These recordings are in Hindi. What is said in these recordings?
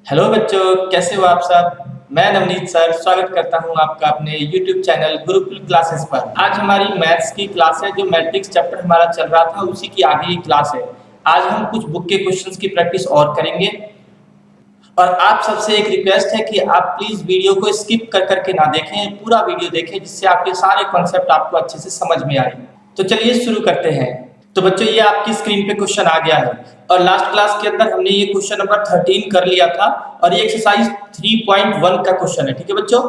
हेलो बच्चों, कैसे हो आप सब। मैं नवनीत सर स्वागत करता हूं आपका अपने YouTube चैनल गुरुकुल क्लासेस पर। आज हमारी मैथ्स की क्लास है, जो मैट्रिक्स चैप्टर हमारा चल रहा था उसी की आगे की क्लास है। आज हम कुछ बुक के क्वेश्चंस की प्रैक्टिस और करेंगे और आप सबसे एक रिक्वेस्ट है कि आप प्लीज वीडियो को स्किप कर करके ना देखें, पूरा वीडियो देखें, जिससे आपके सारे कॉन्सेप्ट आपको अच्छे से समझ में आए। तो चलिए शुरू करते हैं। तो बच्चों, ये आपकी स्क्रीन पे क्वेश्चन आ गया है और लास्ट क्लास के अंदर हमने ये क्वेश्चन नंबर 13 कर लिया था और ये एक्सरसाइज 3.1 का क्वेश्चन है। ठीक है बच्चों,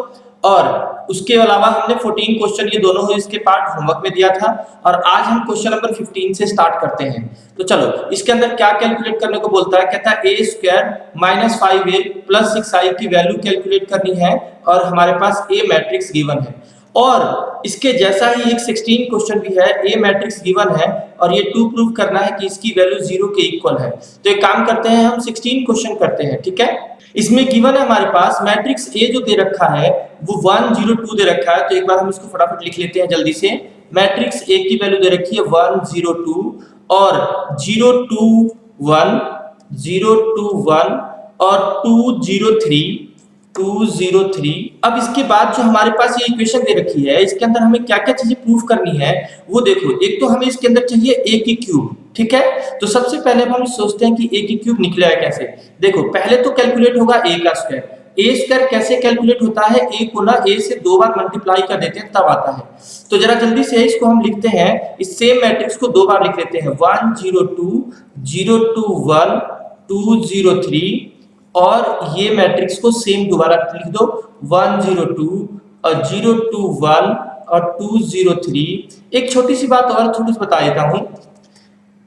और उसके अलावा हमने 14 क्वेश्चन ये दोनों इसके पार्ट होमवर्क में दिया था और आज हम क्वेश्चन नंबर 15 से स्टार्ट करते हैं। तो चलो, इसके अंदर क्या कैलकुलेट करने को बोलता है। कहता है a square minus 5a plus 6i की वैल्यू कैलकुलेट करनी है और हमारे पास a मैट्रिक्स गिवन है और इसके जैसा ही एक 16 क्वेश्चन भी है, ए मैट्रिक्स गिवन है और ये 2 प्रूव करना है कि इसकी वैल्यू 0 के इक्वल है। तो एक काम करते हैं, हम 16 क्वेश्चन करते हैं। ठीक है, इसमें गिवन है हमारे पास मैट्रिक्स ए जो दे रखा है वो 1 0 2 दे रखा है। तो एक बार हम इसको फटाफट लिख लेते हैं जल्दी से। मैट्रिक्स ए की वैल्यू दे रखी है 1 0 2 और 0 2 1 0 2 1 और 2 0 3 203। अब इसके बाद जो हमारे पास ये इक्वेशन दे रखी है, इसके अंदर हमें क्या क्या चीजें प्रूफ करनी है वो देखो। एक तो हमें इसके अंदर चाहिए ए की क्यूब। ठीक है, तो सबसे पहले हम सोचते हैं कि ए की क्यूब निकलेगा कैसे। देखो, पहले तो कैलकुलेट होगा ए का स्क्वायर। ए स्क्वायर कैसे कैलकुलेट होता है, ए को ना ए से 2 बार मल्टीप्लाई कर देते हैं तब आता है। तो जरा जल्दी से इसको हम लिखते हैं, इस सेम मैट्रिक्स को 2 बार लिख लेते हैं। 1 0 2 0 2 1 2 0 3 और ये मैट्रिक्स को सेम दोबारा लिख दो, 1 0 2 और 0 2 1 और 2 0 3। एक छोटी सी बात और छोटी सी बता देता हूं,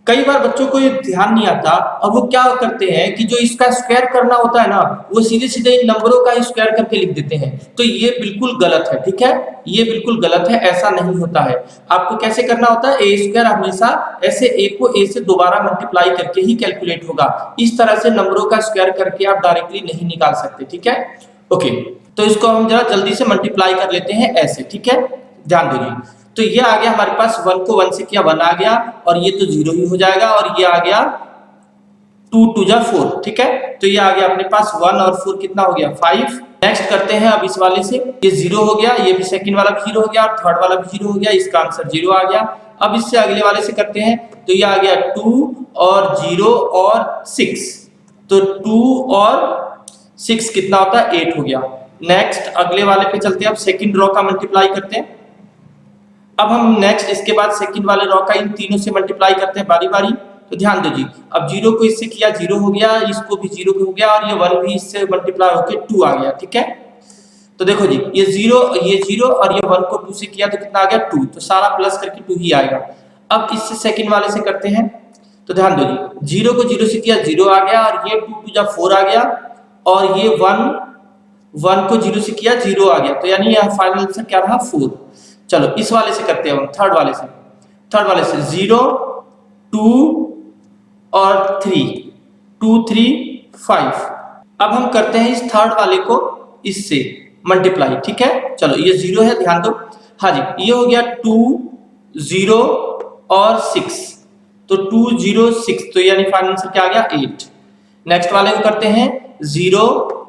कई बार बच्चों को ये ध्यान नहीं आता और वो क्या करते हैं कि जो इसका स्क्वायर करना होता है ना, वो सीधे सीधे इन नंबरों का ही स्क्वायर करके लिख देते हैं। तो ये बिल्कुल गलत है। ठीक है, ये बिल्कुल गलत है, ऐसा नहीं होता है। आपको कैसे करना होता है, ए स्क्वायर हमेशा ऐसे ए को ए से दोबारा मल्टीप्लाई करके ही कैलकुलेट होगा। इस तरह से नंबरों का स्क्वायर करके आप डायरेक्टली नहीं निकाल सकते। ठीक है, ओके। तो इसको हम जरा जल्दी से मल्टीप्लाई कर लेते हैं ऐसे। ठीक है, ध्यान दीजिए। तो ये आ गया हमारे पास, 1 को 1 से किया 1 आ गया और ये तो 0 ही हो जाएगा और ये आ गया 2 2 जा 4। ठीक है, तो ये आ गया अपने पास 1 और 4 कितना हो गया 5। नेक्स्ट करते हैं अब इस वाले से, ये 0 हो गया, ये भी सेकंड वाला भी 0 हो गया और थर्ड वाला भी 0 हो गया, इसका आंसर 0 आ गया। अब इससे अगले वाले से करते हैं, तो ये आ गया 2 और 0 और 6। तो 2 और 6 कितना होता है 8 हो गया। नेक्स्ट अगले वाले पे चलते हैं, अब सेकंड रो का मल्टीप्लाई करते हैं। अब हम नेक्स्ट इसके बाद सेकंड वाले रो का इन तीनों से मल्टीप्लाई करते हैं बारी बारी। तो ध्यान दीजिए, अब 0 को इससे किया 0 हो गया, इसको भी 0 हो गया और ये 1 भी इससे मल्टीप्लाई होके 2 आ गया। ठीक है, तो देखो जी, ये 0 और ये 1 को 2 से किया तो कितना आ गया 2, तो सारा प्लस करके 2 ही आएगा। अब इससे सेकंड वाले से करते हैं, तो ध्यान दीजिए 0 को 0 से किया 0 आ गया और ये 2 2 जा 4 आ गया और ये 1 को 0 से किया 0 आ गया, तो यानी यहाँ फाइनल आंसर क्या रहा 4। चलो इस वाले से करते हैं हम, थर्ड वाले से 0 2 और 3 2 3 5। अब हम करते हैं इस थर्ड वाले को इससे मल्टीप्लाई। ठीक है, चलो ये 0 है, ध्यान दो। हाँ जी, ये हो गया 2 0 और 6, तो 2 0 6, तो यानी फाइनल आंसर क्या आ गया 8। नेक्स्ट वाले को करते हैं 0,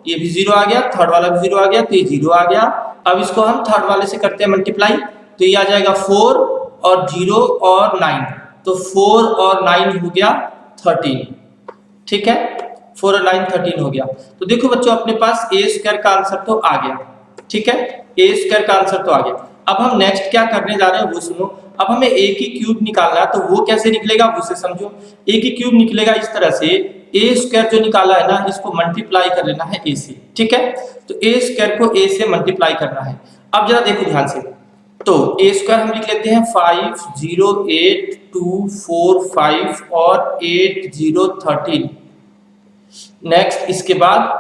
ये भी 0 आ गया, थर्ड वाला भी 0 आ गया, तो ये 0 आ गया। अब इसको हम थर्ड वाले से करते हैं मल्टीप्लाई, तो ये आ जाएगा 4 और 0 और 9, तो 4 और 9 हो गया 13। ठीक है, 4 और 9 13 हो गया। तो देखो बच्चों, अपने पास ए स्क्वायर का आंसर तो आ गया। ठीक है, ए स्क्वायर का आंसर तो आ गया। अब हम नेक्स्ट क्या करने जा रहे हैं वो सुनो। अब हमें ए की क्यूब निकालना है, तो वो कैसे निकलेगा उसे समझो। ए की क्यूब निकलेगा इस तरह से, ए स्क्वायर जो निकाला है ना, इसको मल्टीप्लाई कर लेना है ए से। ठीक है, तो ए स्क्वायर को ए से मल्टीप्लाई करना है। अब जरा देखो ध्यान से, तो ए स्क्वायर हम लिख लेते हैं 5 0 8 2 4 5 और 8 0 13। नेक्स्ट इसके बाद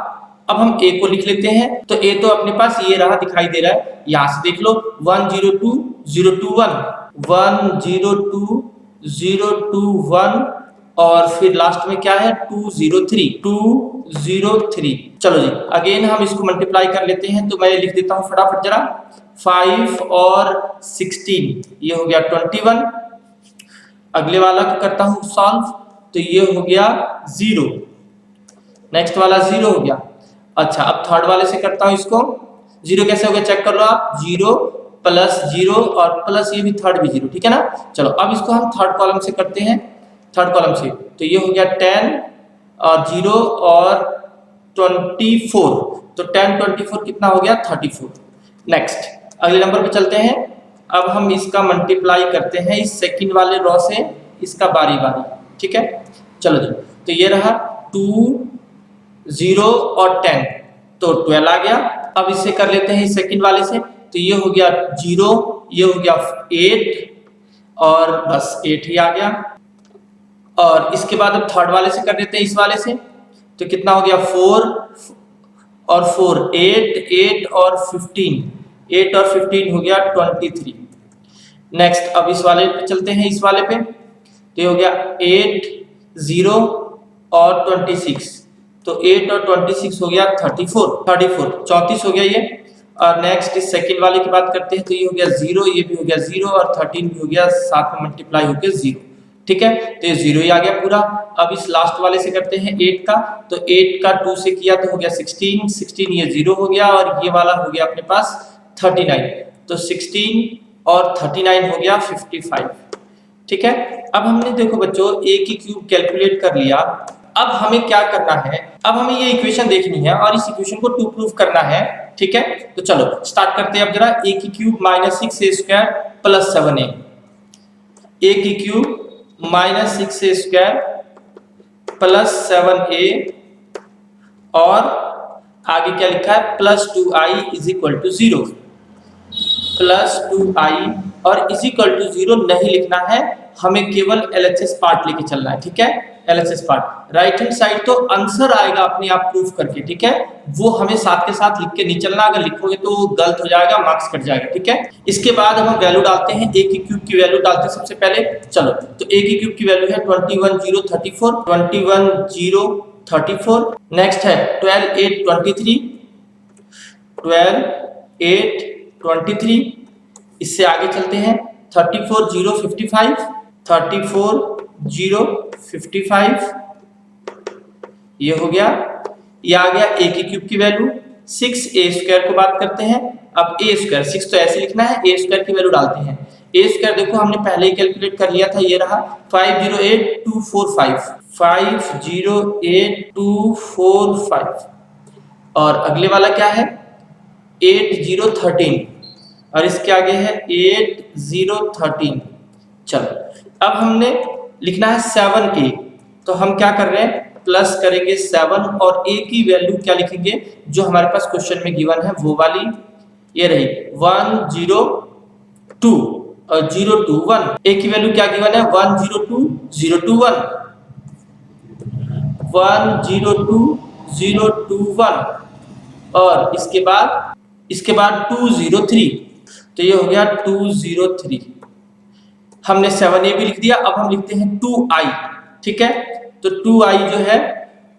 अब हम ए को लिख लेते हैं, तो ए तो अपने पास ये रहा, दिखाई दे रहा है, यहां से देख लो 1 0 2 0 2 1 1 0 2 0 2 1 और फिर लास्ट में क्या है 2 0 3 2 0 3। चलो जी, अगेन हम इसको मल्टीप्लाई कर लेते हैं, तो मैं लिख देता हूं फटाफट जरा, 5 और 16 ये हो गया 21। अगले वाला को करता हूं सॉल्व, तो ये हो गया 0 नेक्स्ट वाला 0 हो गया। अच्छा अब थर्ड वाले से करता हूं इसको। 0 कैसे हो गया चेक कर लो आप, 0 प्लस 0 और प्लस ये भी थर्ड भी 0, ठीक है ना। चलो अब इसको हम थर्ड कॉलम से करते हैं, थर्ड कॉलम से। तो ये हो गया 10 और 0 और 24, तो 10 24 कितना हो गया 34। नेक्स्ट अगले नंबर पे चलते हैं। अब हम इसका मल्टीप्लाई करते हैं इस सेकंड वाले रो से, इसका बारी बारी, ठीक है। चलो जी, तो ये रहा 2 0 और 10, तो 12 आ गया। अब इससे कर लेते हैं इस सेकंड वाले से, तो ये हो गया 0, ये हो गया 8 और बस 8 ही आ गया। और इसके बाद अब थर्ड वाले से कर लेते हैं इस वाले से, तो कितना हो गया 4 और 4 8 8 और 15, 8 और 15 हो गया 23। नेक्स्ट अब इस वाले पे चलते हैं, इस वाले पे, तो ये हो गया 8 0 और 26, तो 8 और 26 हो गया 34 34 हो गया ये। और नेक्स्ट इस सेकंड वाले की बात करते हैं, तो ये हो गया 0, ये भी हो गया 0 और 13 भी हो गया, साथ में मल्टीप्लाई होकर 0, ठीक है। तो ये 0 ही आ गया पूरा। अब इस लास्ट वाले से करते हैं 8 का, तो 8 का 2 से किया तो हो गया 16 16, ये 0 हो गया और ये वाला हो गया अपने पास 39, तो 16 और 39 हो गया 55, ठीक है। अब हमने देखो बच्चों a की क्यूब कैलकुलेट कर लिया। अब हमें क्या करना है, अब हमें ये इक्वेशन देखनी है और इस इक्वेशन को टू प्रूफ करना है, ठीक है। तो चलो स्टार्ट करते हैं अब जरा। a की cube minus 6a square plus 7a, a की cube minus 6a square plus 7a और आगे क्या लिखा है plus 2i is equal to 0, plus 2i और इज इक्वल टू 0 नहीं लिखना है, हमें केवल LHS पार्ट लेके चलना है, ठीक है। LHS part right hand side तो आंसर आएगा अपने आप प्रूफ करके, ठीक है। वो हमें साथ के साथ लिख के नहीं चलना, अगर लिखोगे तो गलत हो जाएगा, मार्क्स कट जाएगा, ठीक है। इसके बाद हम वैल्यू डालते हैं, a की क्यूब की वैल्यू डालते हैं सबसे पहले। चलो तो a की क्यूब की वैल्यू है 21,034 21,034। नेक्स्ट है 12,823 12,823। इससे आगे चलते हैं 34,055 34,055, ये हो गया। ये आ गया a की क्यूब की वैल्यू। 6a स्क्वायर को बात करते हैं। अब a स्क्वायर 6 तो ऐसे लिखना है, a स्क्वायर की वैल्यू डालते हैं। a स्क्वायर देखो हमने पहले ही कैलकुलेट कर लिया था, ये रहा 508,245 508,245। और अगले वाला क्या है 8013 और इसके आगे है 8013। चलो अब हमने लिखना है 7a, तो हम क्या कर रहे हैं प्लस करेंगे 7 और a की वैल्यू क्या लिखेंगे जो हमारे पास क्वेश्चन में गिवन है वो वाली, ये रही 102 और 021। a की वैल्यू क्या गिवन है 102 021 102 021 और इसके बाद 203, तो ये हो गया 203। हमने 7a भी लिख दिया। अब हम लिखते हैं 2i, ठीक है। तो 2i जो है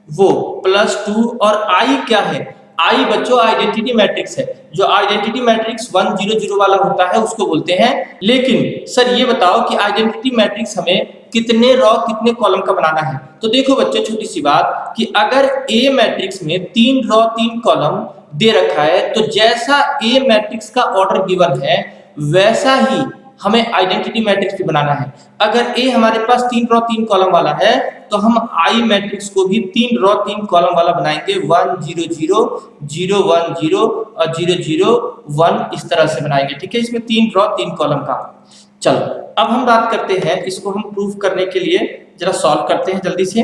वो प्लस 2 और i क्या है, i बच्चों आइडेंटिटी मैट्रिक्स है। जो आइडेंटिटी मैट्रिक्स 1 0 0 वाला होता है उसको बोलते हैं। लेकिन सर ये बताओ कि आइडेंटिटी मैट्रिक्स हमें कितने रो कितने कॉलम का बनाना है। तो देखो बच्चों छोटी सी बात कि अगर A मैट्रिक्स में 3 रो 3 कॉलम दे रखा है, तो जैसा A मैट्रिक्स का ऑर्डर गिवन है वैसा ही हमें आइडेंटिटी मैट्रिक्स भी बनाना है। अगर A हमारे पास 3 रो 3 कॉलम वाला है तो हम I मैट्रिक्स को भी 3 रो 3 कॉलम वाला बनाएंगे, 1 0 0 0 1 0 और 0 0 1 इस तरह से बनाएंगे, ठीक है। इसमें 3 रो 3 कॉलम का। चलो अब हम बात करते हैं, इसको हम प्रूफ करने के लिए जरा सॉल्व करते हैं जल्दी से।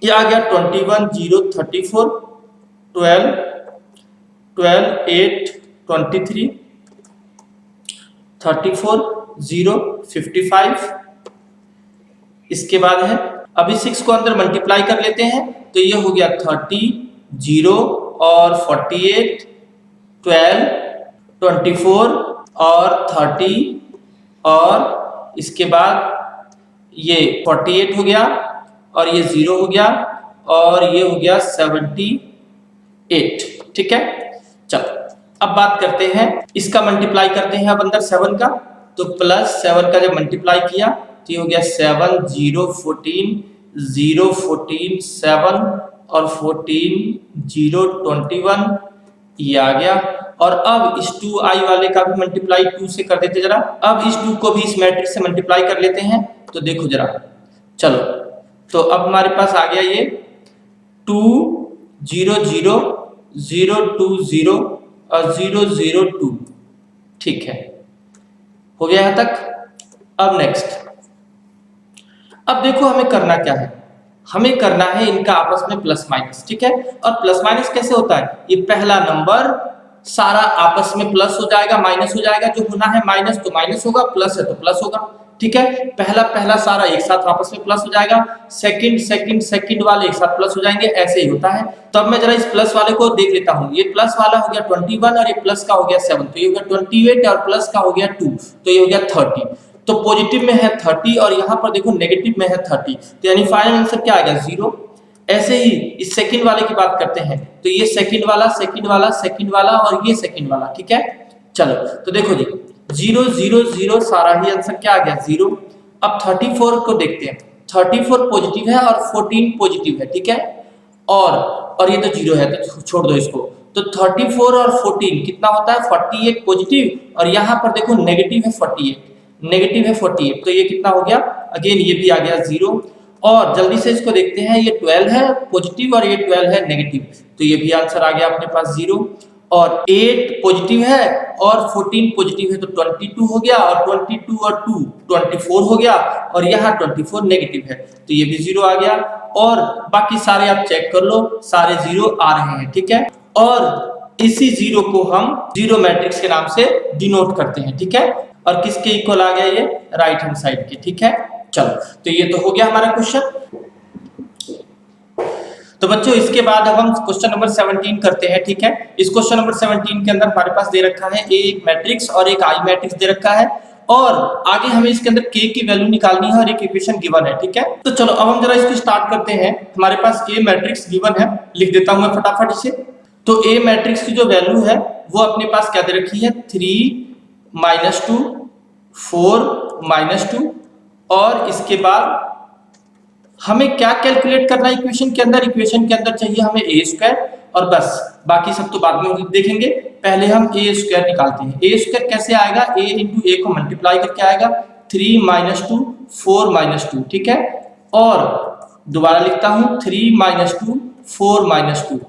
ये आ गया 21,034 12,823 34,055। इसके बाद है अभी 6 को अंदर मल्टीप्लाई कर लेते हैं, तो ये हो गया 30 0 और 48 12 24 और 30 और इसके बाद ये 48 हो गया और ये 0 हो गया और ये हो गया 78, ठीक है। चलो अब बात करते हैं इसका मल्टीप्लाई करते हैं अब अंदर 7 का, तो प्लस 7 का जब मल्टीप्लाई किया तो ये हो गया 7 0 14 0 14 7 और 14 0 21 ये आ गया। और अब इस 2i वाले का भी मल्टीप्लाई 2 से कर देते जरा। अब इस 2 को भी इस मैट्रिक्स से मल्टीप्लाई कर लेते हैं। तो देखो जरा, चलो, तो अब हमारे पास आ गया ये 2 0 0 0 2 0 और 0 0 2। ठीक है, हो गया यहाँ तक। अब नेक्स्ट, अब देखो हमें करना क्या है, हमें करना है इनका आपस में प्लस माइनस। ठीक है, और प्लस माइनस कैसे होता है, ये पहला नंबर सारा आपस में प्लस हो जाएगा, माइनस हो जाएगा। जो होना है माइनस तो माइनस होगा, प्लस है तो प्लस होगा। ठीक है, पहला सारा एक साथ आपस में प्लस हो जाएगा, सेकंड वाले एक साथ प्लस हो जाएंगे, ऐसे ही होता है। तो अब मैं जरा इस प्लस वाले को देख लेता हूँ। ये प्लस वाला हो गया 21 और ये प्लस का हो गया 7, तो ये हो गया 28 और प्लस का हो गया 2, तो ये हो गया 30। तो पॉजिटिव में है 30 और यहाँ पर देखो नेगेटिव में है 30, तो यानी फाइनल आंसर क्या आएगा 0। ऐसे ही इस सेकंड वाले की बात करते हैं, तो ये सेकंड वाला और ये सेकंड वाला। ठीक है, चलो, तो देखो जी 0 0 0 सारा ही आंसर क्या आ गया 0। अब 34 को देखते हैं, 34 पॉजिटिव है और 14 पॉजिटिव है। ठीक है, और ये तो 0 है तो छोड़ दो इसको। तो 34 और 14 कितना होता है 48 पॉजिटिव, और यहाँ पर देखो नेगेटिव है 48, तो ये कितना हो गया, अगेन ये भी आ गया 0। और जल्दी से इसको देखते हैं, ये 12 है पॉजिटिव और ये 12 है नेगेटिव, तो ये भी आंसर आ गया अपने पास 0। और 8 पॉजिटिव है और 14 पॉजिटिव है, तो 22 हो गया, और 22 और 2 24 हो गया, और यहाँ 24 नेगेटिव है, तो ये भी 0 आ गया। और बाकी सारे आप चेक कर लो, सारे 0 आ रहे हैं। ठीक है, और इसी 0 को हम 0 मैट्रिक्स के नाम से डिनोट करते हैं। ठीक है, और किसके इक्वल आ गया, ये राइट हैंड साइड के। ठीक है, चलो, तो ये तो हो गया हमारा क्वेश्चन। तो बच्चों इसके बाद अब हम क्वेश्चन नंबर 17 करते हैं। ठीक है, इस क्वेश्चन नंबर 17 के अंदर हमारे पास दे रखा है एक मैट्रिक्स और एक आई मैट्रिक्स दे रखा है, और आगे हमें इसके अंदर k की वैल्यू निकालनी है और एक इक्वेशन गिवन है। ठीक है, तो चलो अब हम जरा इसको स्टार्ट करते हैं। हमारे पास a मैट्रिक्स गिवन है, लिख देता हूं मैं फटाफट इसे। तो a मैट्रिक्स की जो वैल्यू है वो अपने पास क्या दे रखी है 3 -2 4 -2, और इसके बाद हमें क्या कैलकुलेट करना है इक्वेशन के अंदर। इक्वेशन के अंदर चाहिए हमें a स्क्वायर, और बस बाकी सब तो बाद में देखेंगे, पहले हम a स्क्वायर निकालते हैं। a स्क्वायर कैसे आएगा, a इंटू a को मल्टीप्लाई करके आएगा 3 -2 4 -2। ठीक है, और दोबारा लिखता हूं 3 -2 4 -2।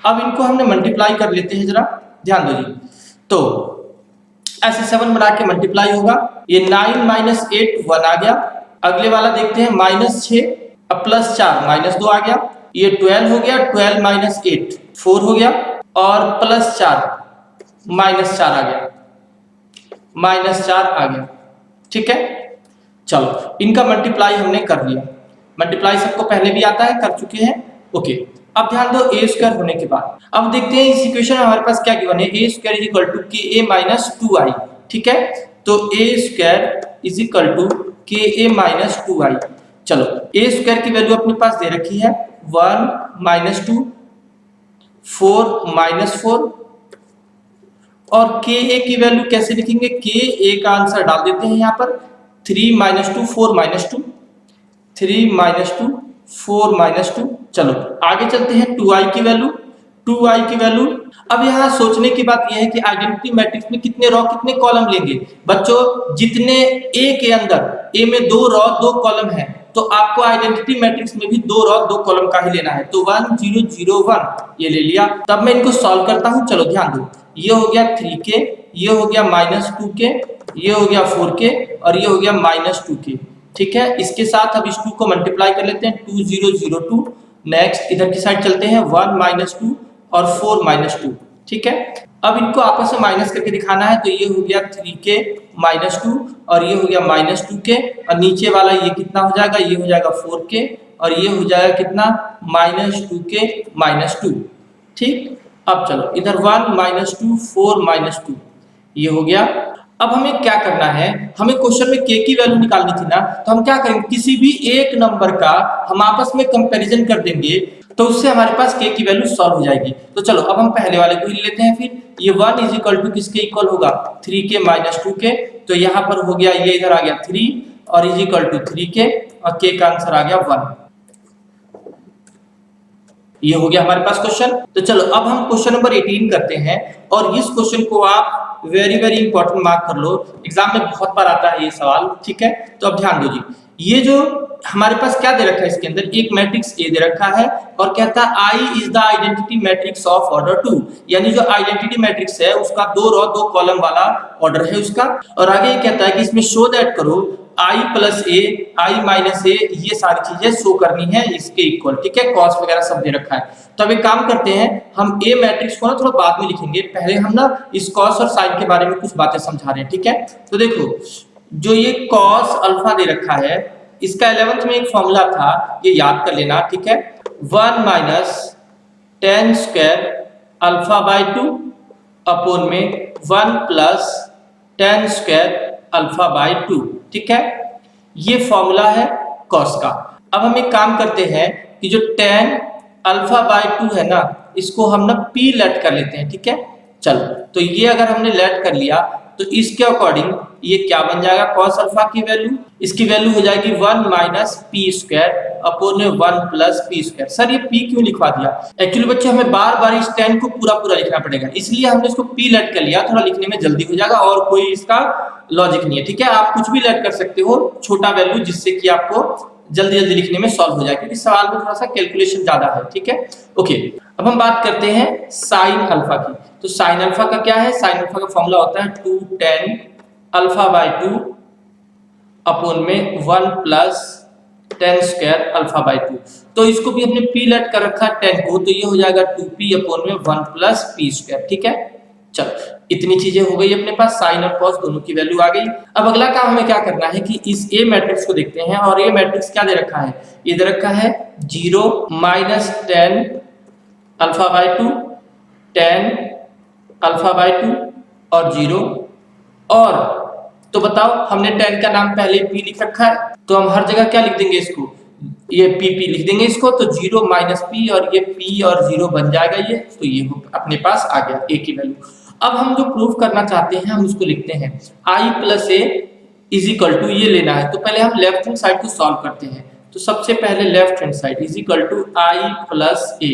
अब इनको हमने मल्टीप्लाई कर लेते हैं, जरा ध्यान दो जी। तो ऐसे 7 बना के मल्टीप्लाई होगा, ये 9 - 8 1 आ गया। अगले वाला देखते हैं -6 अब +4 -2 आ गया, ये 12 हो गया, 12 - 8 4 हो गया, और +4 -4 आ गया, -4 आ गया। ठीक है, चलो इनका मल्टीप्लाई हमने कर लिया। मल्टीप्लाई सबको पहले भी आता है, कर चुके हैं। ओके, अब ध्यान दो a स्क्वायर होने के बाद अब देखते हैं इस इक्वेशन में हमारे पास क्या गिवन है, a square is equal to ka - 2i। ठीक है, तो a square is equal to ka - 2i। चलो a स्क्वायर की वैल्यू अपने पास दे रखी है 1 - 2 4 - 4, और ka की वैल्यू कैसे लिखेंगे, ka का आंसर डाल देते हैं यहाँ पर 3 - 2 4 - 2 3 - 2 4 - 2। चलो आगे चलते हैं 2i की वैल्यू। अब यहाँ सोचने की बात यह है कि आइडेंटिटी मैट्रिक्स में कितने रो कितने कॉलम लेंगे। बच्चों जितने a के अंदर a में 2 रो 2 कॉलम है, तो आपको आइडेंटिटी मैट्रिक्स में भी 2 रो 2 कॉलम का ही लेना है। तो 1 0 0 1 ये ले लिया। तब मैं इनको सॉल्व करता हूँ। चलो ध्यान दो, ये हो गया 3k, ये हो गया -2k, ये हो गया 4k, और ये हो गया -2k। ठीक है, इसके साथ अब इस 2 को मल्टीप्लाई कर लेते हैं 2 0 0 2। नेक्स्ट इधर की साइड चलते हैं 1 - 2 और 4 - 2। ठीक है, अब इनको आपस में माइनस करके दिखाना है, तो ये हो गया 3k - 2 और ये हो गया -2k, और नीचे वाला ये कितना हो जाएगा, ये हो जाएगा 4k, और ये हो जाएगा कितना -2k - 2। ठीक, अब चलो इधर 1 - 2 4 - 2 ये हो गया। अब हमें क्या करना है, हमें क्वेश्चन में k की वैल्यू निकालनी थी ना, तो हम क्या करेंगे, किसी भी एक नंबर का हम आपस में कंपैरिजन कर देंगे, तो उससे हमारे पास k की वैल्यू सॉल्व हो जाएगी। तो चलो अब हम पहले वाले को ही लेते हैं। फिर ये 1 इज इक्वल टू किसके इक्वल होगा 3k - 2k, तो यहाँ पर हो गया, ये इधर आ गया 3 और इज इक्वल टू 3k, और k का आंसर आ गया 1। ये हो गया हमारे पास क्वेश्चन। तो चलो अब हम क्वेश्चन नंबर 18 करते हैं, और इस क्वेश्चन को आप वेरी वेरी इंपॉर्टेंट मार्क कर लो, एग्जाम में बहुत बार आता है ये सवाल, ठीक है। तो अब ध्यान दो जी, ये जो हमारे पास क्या दे रखा है, इसके अंदर एक मैट्रिक्स ए दे रखा है और कहता है I is the identity matrix of order 2, यानी जो आइडेंटिटी मैट्रिक्स है उसका 2 रो 2 कॉलम वाला ऑर्डर है उसका। और आगे ये कहता है कि इसमें शो दैट करो आई प्लस ए, आई माइनस ए, ये सारी चीजें शो करनी है इसके इक्वल, ठीक है। कॉस वगैरह सब दे रखा है। तो अब एक काम करते हैं, हम ए मैट्रिक्स को ना थोड़ा बाद में लिखेंगे, पहले हम ना इस कॉस और साइन के बारे में कुछ बातें समझा रहे हैं, ठीक है। तो देखो जो ये कॉस अल्फा दे रखा है, इसका 11th में एक फॉर्मूला था, ये याद कर लेना, ठीक है। 1 minus tan square alpha by 2 upon में 1 plus tan square alpha by 2, ठीक है। ये फॉर्मूला है कॉस का। अब हम एक काम करते हैं कि जो tan अल्फा बाय 2 है ना, इसको हम ना p लेट कर लेते हैं, ठीक है। चलो तो ये अगर हमने लेट कर लिया तो इसके अकॉर्डिंग ये क्या बन जाएगा, कॉस अल्फा की वैल्यू, इसकी वैल्यू हो जाएगी 1 minus P square upon 1 plus P square. Sir ये p क्यों लिखवा दिया? एक्चुअली बच्चों हमें बार बार इस tan को पूरा पूरा लिखना पड़ेगा, इसलिए हमने इसको p लेट कर लिया, थोड़ा लिखने में जल्दी हो जाएगा और कोई इसका लॉजिक नहीं है, ठीक है। आप कुछ भी लेट कर सकते हो, छोटा वैल्यू, जिससे कि आपको जल्दी जल्दी लिखने में सॉल्व हो जाए, क्योंकि सवाल में थोड़ा सा कैलकुलेशन ज्यादा है, ठीक है। ओके, अब हम बात करते हैं साइन अल्फा की। तो साइन अल्फा का क्या है, साइन अल्फा का फॉर्मूला होता है 2 tan अल्फा बाय 2 अपॉन में 1 plus tan square alpha by 2। तो इसको भी हमने p लेट कर रखा है tan को, तो ये हो जाएगा 2p अपॉन में 1 प्लस p स्क्वायर, ठीक है। चलो इतनी चीजें हो गई अपने पास, साइन और कॉस दोनों की वैल्यू आ गई। अब अगला काम हमें क्या करना है कि इस ए मैट्रिक्स को देखते हैं, और ए मैट्रिक्स क्या दे रखा है, ये दे रखा है 0 minus tan alpha by 2, tan alpha by 2 और 0। और तो बताओ, हमने tan का नाम पहले p लिख रखा है, तो हम हर जगह क्या लिख देंगे इसको, ये p लिख देंगे इसको, तो 0 माइनस p और ये p और 0 बन जाएगा ये, तो ये अपने पास आ गया a की वैल्यू। अब हम जो प्रूफ करना चाहते हैं हम उसको लिखते हैं i plus A is equal to, ये लेना है तो पहले हम लेफ्ट हैंड साइड को सॉल्व करते हैं। तो सबसे पहले left hand side is equal to i plus A.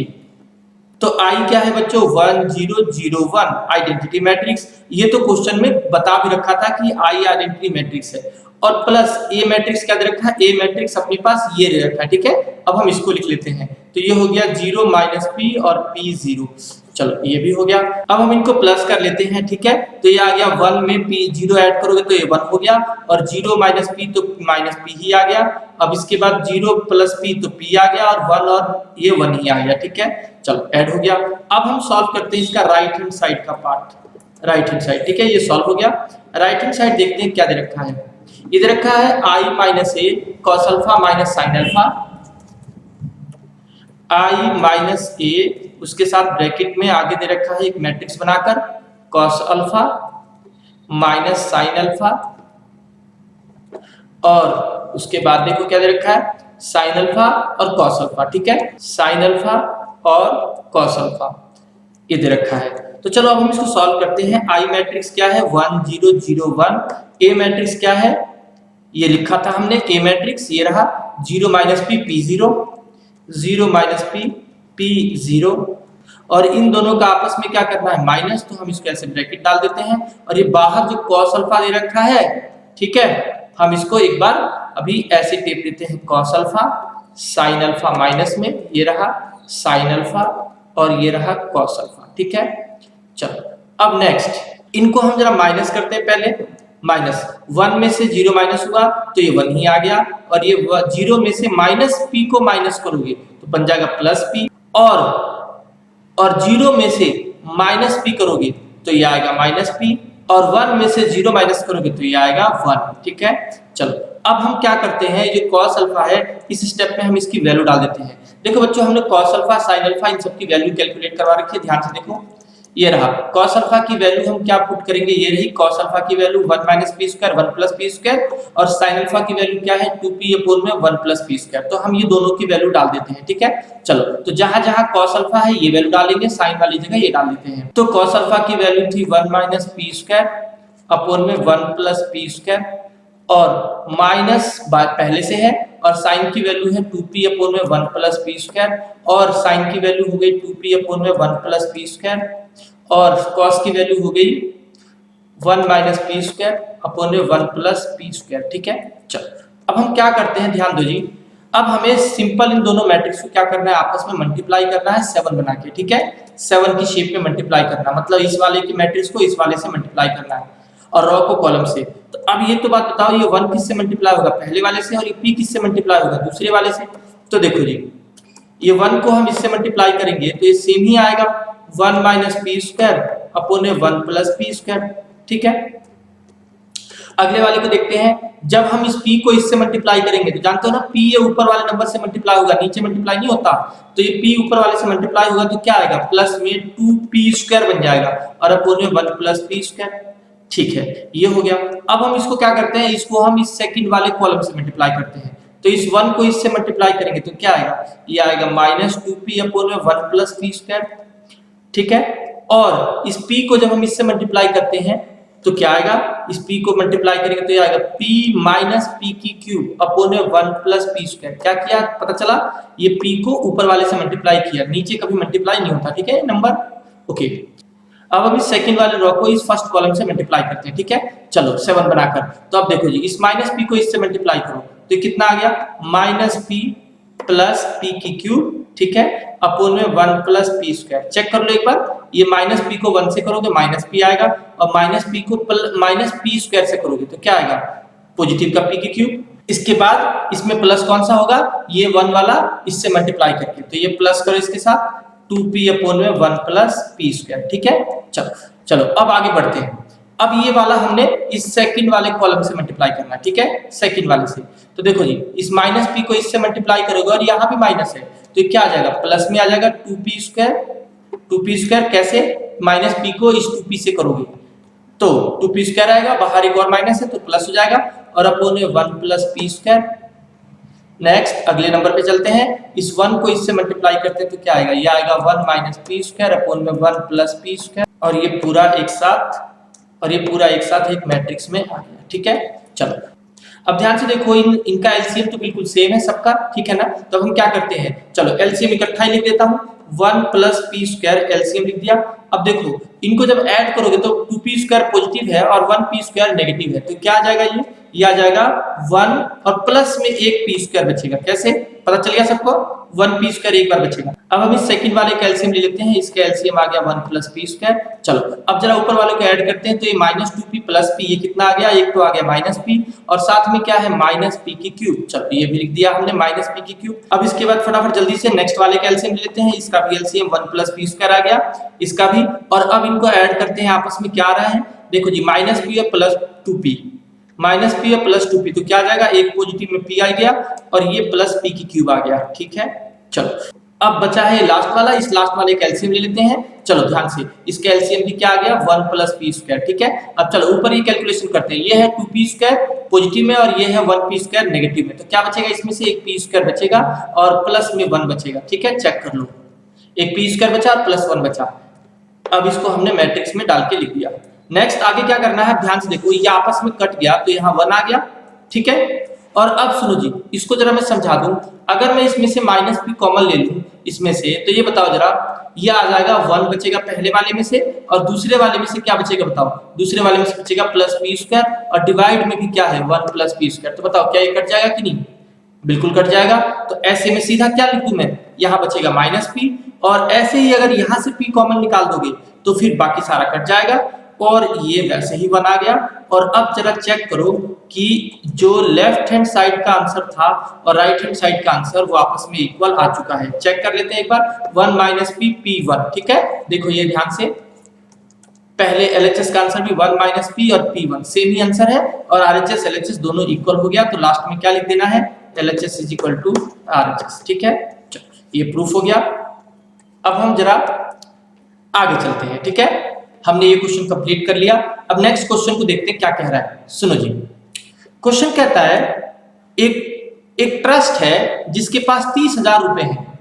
तो i क्या है बच्चों, 1 0 0 1 आइडेंटिटी मैट्रिक्स। ये तो क्वेश्चन में बता भी रखा था कि i आइडेंटिटी मैट्रिक्स है, और प्लस ए मैट्रिक्स क्या दे रखा है, ए मैट्रिक्स अपने पास ये दे रखा है, ठीक है। अब हम इसको लिख लेते हैं, तो ये हो गया 0 माइनस पी और p 0। चलो ये भी हो गया। अब हम इनको प्लस कर लेते हैं, ठीक है। तो ये आ गया 1 में p 0 ऐड करोगे तो ये 1 हो गया, और 0 माइनस p तो माइनस p ही आ गया। अब इसके बाद 0 प्लस p तो p आ गया, और 1 और ये 1 ही आ गया, ठीक है। चलो ऐड हो गया। अब हम सॉल्व करते हैं इसका राइट हैंड साइड का पार्ट, राइट हैंड साइड, ठीक है। ये सॉल्व हो गया। राइट हैंड साइड देखते हैं क्या दे रखा है, ये दे रखा है i minus A cos alpha minus sine alpha, i minus A, उसके साथ ब्रैकेट में आगे दे रखा है एक मैट्रिक्स बनाकर cos alpha minus sine alpha, और उसके बाद देखो क्या दे रखा है साइन अल्फा और cos अल्फा, ठीक है। साइन अल्फा और cos अल्फा ये दे रखा है। तो चलो अब हम इसको सॉल्व करते हैं। I मैट्रिक्स क्या है 1 0 0 1, A मैट्रिक्स क्या है, ये लिखा था हमने A मैट्रिक्स, ये रहा 0 minus p p 0, 0 minus p 0, और इन दोनों का आपस में क्या करना है माइनस, तो हम इसको ऐसे ब्रैकेट डाल देते हैं। और ये बाहर जो cos अल्फा दे रखा है, ठीक है, हम इसको एक बार अभी ऐसे टेप देते हैं cos alpha sine alpha minus में, ये रहा साइन अल्फा और ये रहा cos अल्फा, ठीक है। चलो अब नेक्स्ट इनको हम जरा माइनस करते हैं। पहले माइनस 1 में से 0 माइनस हुआ तो ये 1 ही आ गया, और ये 0 में से माइनस p को माइनस करोगे तो बन जाएगा प्लस p, और 0 में से माइनस p करोगे तो ये आएगा माइनस p, और 1 में से 0 माइनस करोगे तो ये आएगा 1, ठीक है। चलो अब हम क्या करते हैं, ये cos अल्फा है, इस स्टेप में हम इसकी वैल्यू डाल देते हैं। देखो बच्चों हमने cos अल्फा साइन अल्फा इन सब की वैल्यू कैलकुलेट करवा रखी है, ध्यान से देखो। ये रहा cos अल्फा की वैल्यू हम क्या पुट करेंगे, ये रही cos अल्फा की value 1 minus p square 1 plus p square, और sin अल्फा की वैल्यू क्या है 2p अपॉन में 1 प्लस p स्क्वायर। तो हम ये दोनों की वैल्यू डाल देते हैं, ठीक है। चलो तो जहां जहां cos अल्फा है ये वैल्यू डालेंगे, sin वाली जगह ये डाल देते हैं। तो cos अल्फा की वैल्यू थी 1 माइनस p स्क्वायर अपॉन में 1 प्लस p स्क्वायर, और माइनस पहले से है और साइन की वैल्यू है 2p अपॉन में 1 प्लस पी स्क्वायर और साइन की वैल्यू हो गई 2p अपॉन में 1 प्लस पी स्क्वायर और कॉस की वैल्यू हो गई 1 माइनस पी स्क्वायर अपॉन में 1 प्लस पी स्क्वायर। ठीक है, चलो अब हम क्या करते हैं, ध्यान दो जी। अब हमें सिंपल इन दोनों मैट्रिक्स को क्या करना है, आपस में मल्टीप्लाई करना है 7 बना के। ठीक है, 7 की शेप में मल्टीप्लाई करना, मतलब इस वाले की मैट्रिक्स को इस वाले से मल्टीप्लाई करना है और रो को कॉलम से। तो अब ये तो बात बताओ, ये 1 किससे मल्टीप्लाई होगा, पहले वाले से, और ये p किससे मल्टीप्लाई होगा, दूसरे वाले से। तो देखो जी, ये 1 को हम इससे मल्टीप्लाई करेंगे तो ये सेम ही आएगा 1 minus P square upon 1 plus P square. ठीक है, अगले वाले को देखते हैं। जब हम इस p को इससे मल्टीप्लाई करेंगे तो जानते हो ना, p ये ऊपर वाले नंबर से मल्टीप्लाई होगा, नीचे मल्टीप्लाई नहीं होता। तो ये p ऊपर वाले से मल्टीप्लाई होगा तो क्या आएगा, प्लस में 2p स्क्वायर बन जाएगा और अपॉन में 1 प्लस p स्क्वायर। ठीक है, ये हो गया। अब हम इसको क्या करते हैं, इसको हम इस सेकंड वाले कॉलम से मल्टीप्लाई करते हैं। तो इस 1 को इससे मल्टीप्लाई करेंगे तो क्या आएगा, ये आएगा माइनस 2p अपॉन में 1 प्लस p स्क्वायर। ठीक है, और इस p को जब हम इससे मल्टीप्लाई करते हैं तो क्या आएगा, इस p को मल्टीप्लाई करेंगे तो ये आएगा p माइनस p की क्यूब अपॉन में 1 प्लस p स्क्वायर। क्या किया, पता चला, ये p को ऊपर वाले से मल्टीप्लाई किया, नीचे कभी मल्टीप्लाई नहीं होता। ठीक है, नंबर ओके। अब हम इस सेकंड वाले रो को इस फर्स्ट कॉलम से मल्टीप्लाई करते हैं। ठीक है, चलो 7 बनाकर। तो अब देखो जी, इस माइनस p को इससे मल्टीप्लाई करो तो कितना आ गया, माइनस p प्लस p की क्यूब। ठीक है, अपॉन में 1 प्लस p स्क्वायर। चेक कर लो एक बार, ये माइनस p को 1 से करोगे माइनस p आएगा और माइनस p को माइनस p स्क्वायर से करोगे तो क्या आएगा, पॉजिटिव का p की क्यूब। इसके बाद इसमें प्लस कौन सा होगा, ये 1 वाला इससे मल्टीप्लाई करके, तो ये प्लस करो इसके साथ 2p अपॉन में 1 प्लस p स्क्वायर। ठीक है, चलो चलो अब आगे बढ़ते हैं। अब ये वाला हमने इस सेकंड वाले कॉलम से मल्टीप्लाई करना है। ठीक है, सेकंड वाले से। तो देखो जी, इस माइनस p को इससे मल्टीप्लाई करोगे और यहाँ भी माइनस है तो ये क्या आ जाएगा, प्लस में आ जाएगा 2p स्क्वायर। 2p स्क्वायर कैसे, माइनस p को इस 2p से करोगे तो 2p स्क्वायर आएगा, बाहर एक और माइनस है तो प्लस हो जाएगा और अपॉन में 1 प्लस p स्क्वायर। नेक्स्ट अगले नंबर पे चलते हैं। इस 1 को इससे मल्टीप्लाई करते हैं तो क्या आएगा, ये आएगा 1 माइनस p स्क्वायर अपॉन में 1 प्लस p स्क्वायर और ये पूरा एक साथ एक मैट्रिक्स में आ गया। ठीक है, चलो अब ध्यान से देखो, इनका एलसीएम तो बिल्कुल सेम है सबका। ठीक है ना, तो हम क्या करते हैं, चलो एलसीएम इकट्ठा ही लिख देता हूँ, 1 प्लस p स्क्वायर एलसीएम लिख दिया। अब देखो इनको जब ऐड करोगे तो 2p स्क्वायर पॉजिटिव है और 1p स्क्वायर नेगेटिव है तो क्या आ जाएगा, ये आ जाएगा 1 और प्लस में एक p स्क्वायर बचेगा। कैसे, पता चल गया सबको, 1p स्क्वायर एक बार बचेगा। अब हम इस सेकंड वाले का एलसीएम ले लेते हैं, इसका एलसीएम आ गया 1 प्लस p स्क्वायर। चलो अब जरा ऊपर वाले को ऐड करते हैं तो ये माइनस 2p प्लस p, ये कितना आ गया, एक तो आ गया माइनस p और साथ में क्या है, माइनस p की क्यूब। चलो ये भी लिख दिया हमने माइनस p की क्यूब। अब इसके बाद फटाफट जल्दी से नेक्स्ट वाले का एलसीएम ले लेते हैं, इसका भी एलसीएम 1 प्लस p स्क्वायर आ गया, इसका भी। और अब इनको ऐड करते हैं, आपस में क्या आ रहा है, देखो जी, माइनस p और प्लस 2p, माइनस p और प्लस 2p तो क्या आ जाएगा, एक पॉजिटिव में p आ गया और ये प्लस p की क्यूब आ गया। ठीक है, चलो अब बचा है लास्ट वाला, इस लास्ट वाले का एलसीएम ले लेते हैं। चलो ध्यान से, इसका एलसीएम भी क्या आ गया, 1 प्लस p स्क्वायर। ठीक है, अब चलो ऊपर ये कैलकुलेशन करते हैं, ये है 2p स्क्वायर पॉजिटिव में और ये है 1p स्क्वायर नेगेटिव में, तो क्या बचेगा, इसमें से एक p स्क्वायर बचेगा और प्लस में 1 बचेगा। ठीक है, चेक कर लो, एक p स्क्वायर बचा और प्लस 1 बचा। अब इसको हमने मैट्रिक्स में डाल के लिख दिया। नेक्स्ट आगे क्या करना है, ध्यान से देखो, ये आपस में कट गया तो यहाँ 1 आ गया। ठीक है, और अब सुनो जी, इसको जरा मैं समझा दूं, अगर मैं इसमें से माइनस p कॉमन ले लूं इसमें से, तो ये बताओ जरा, ये आ जाएगा 1 बचेगा पहले वाले में से और दूसरे वाले में से क्या बचेगा, बताओ, दूसरे वाले में से बचेगा प्लस p स्क्वायर और डिवाइड में भी क्या है, 1 प्लस p स्क्वायर। तो बताओ क्या ये कट जाएगा कि नहीं, बिल्कुल कट जाएगा। तो ऐसे में सीधा क्या लिख दूं मैं, यहाँ बचेगा माइनस p और ऐसे ही अगर यहाँ से p कॉमन निकाल दोगे तो फिर बाकी सारा कट जाएगा और ये वैसे ही 1 आ गया। और अब जरा चेक करो कि जो लेफ्ट हैंड साइड का आंसर था और राइट हैंड साइड का आंसर वो आपस में इक्वल आ चुका है। चेक कर लेते हैं एक बार, 1 माइनस p p1। ठीक है, देखो ये ध्यान से, पहले LHS का आंसर भी 1 माइनस p और p1 सेम ही आंसर है और RHS LHS दोनों इक्वल हो गया। तो लास्ट में क्या लिख देना है, LHS is equal to RHS। ठीक है, चलो ये प्रूफ हो गया। अब हम जरा आगे चलते हैं। ठीक है, हमने ये क्वेश्चन कंप्लीट कर लिया। अब नेक्स्ट क्वेश्चन को देखते हैं क्या कह रहा है। सुनो जी, क्वेश्चन कहता है एक ट्रस्ट है जिसके पास 30,000 रुपए हैं,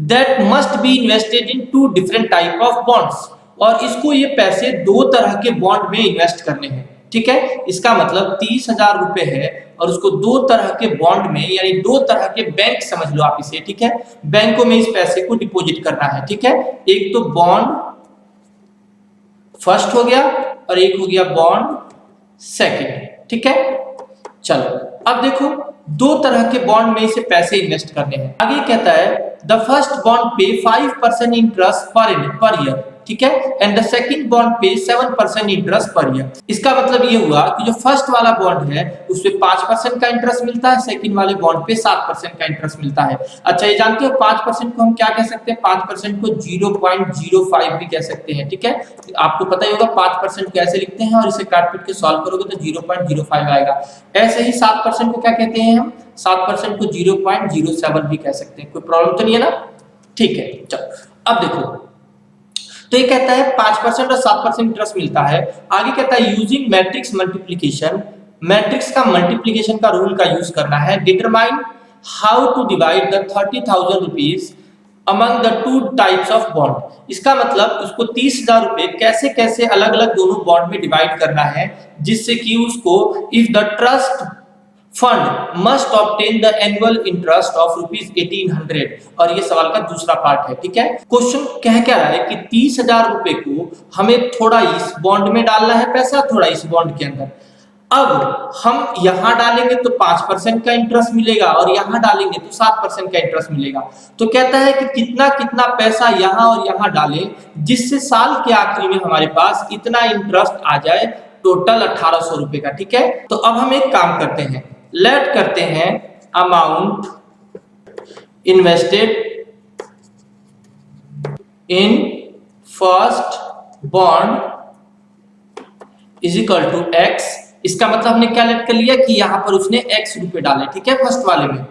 that must be invested in 2 different type of bonds, और इसको ये पैसे 2 तरह के बॉन्ड में इन्वेस्ट करने हैं। ठीक है। इसका मतलब 30,000 रुपए है और उसको दो तरह के बॉन्ड में यानी दो तरह के बैंक समझ लो आप इसे, ठीक है, बैंकों में इस पैसे को डिपॉजिट करना है, ठीक है। एक तो बॉन्ड फर्स्ट हो गया और एक हो गया बॉन्ड सेकंड, ठीक है। चलो अब देखो दो तरह के बॉन्ड में इसे पैसे इन्वेस्ट करने हैं। आगे कहता है द फर्स्ट बॉन्ड पे 5% इंटरेस्ट पर ईयर, ठीक है, एंड द सेकंड बॉन्ड पे 7% इंटरेस्ट पर ईयर। इसका मतलब ये हुआ कि जो फर्स्ट वाला बॉन्ड है उस पे 5% का इंटरेस्ट मिलता है, सेकंड वाले बॉन्ड पे 7% का इंटरेस्ट मिलता है। अच्छा ये जानते हो 5% को हम क्या कह सकते हैं? 5% को 0.05 भी कह सकते हैं, ठीक है। आपको पता ही होगा 5% कैसे लिखते हैं और इसे काट पीट के सॉल्व करोगे तो 0.05 आएगा। ऐसे ही 7% को क्या कहते हैं हम? 7% को 0.07 भी कह सकते हैं। कोई प्रॉब्लम तो नहीं है ना? ठीक है। चलो अब देखो तो ये कहता है 5% और 7% इंटरेस्ट मिलता है। आगे कहता है यूजिंग मैट्रिक्स मल्टीप्लिकेशन, मैट्रिक्स का मल्टीप्लिकेशन का रूल का यूज करना है। Determine how to divide the 30,000 rupees among the two types of bond. इसका मतलब उसको 30,000 रुपए कैसे कैसे अलग अलग दोनों बॉन्ड में डिवाइड करना है जिससे कि उसको if the trust fund must obtain the annual interest of ₹1800। और ये सवाल का दूसरा पार्ट है, ठीक है। क्वेश्चन कह क्या रहा है कि 30,000 रुपए को हमें थोड़ा इस बॉन्ड में डालना है पैसा, थोड़ा इस बॉन्ड के अंदर। अब हम यहां डालेंगे तो 5% का इंटरेस्ट मिलेगा और यहां डालेंगे तो 7% का इंटरेस्ट मिलेगा। तो कहता है कि कितना कितना पैसा यहां और यहां डालें जिससे साल के आखिरी में हमारे पास इतना इंटरेस्ट आ जाए, टोटल 1800 रुपए का, ठीक है। तो अब हम एक काम करते हैं, लेट करते हैं amount invested in first bond is equal to x। इसका मतलब हमने क्या लेट कर लिया कि यहां पर उसने x रुपए डाले, ठीक है, फर्स्ट वाले में।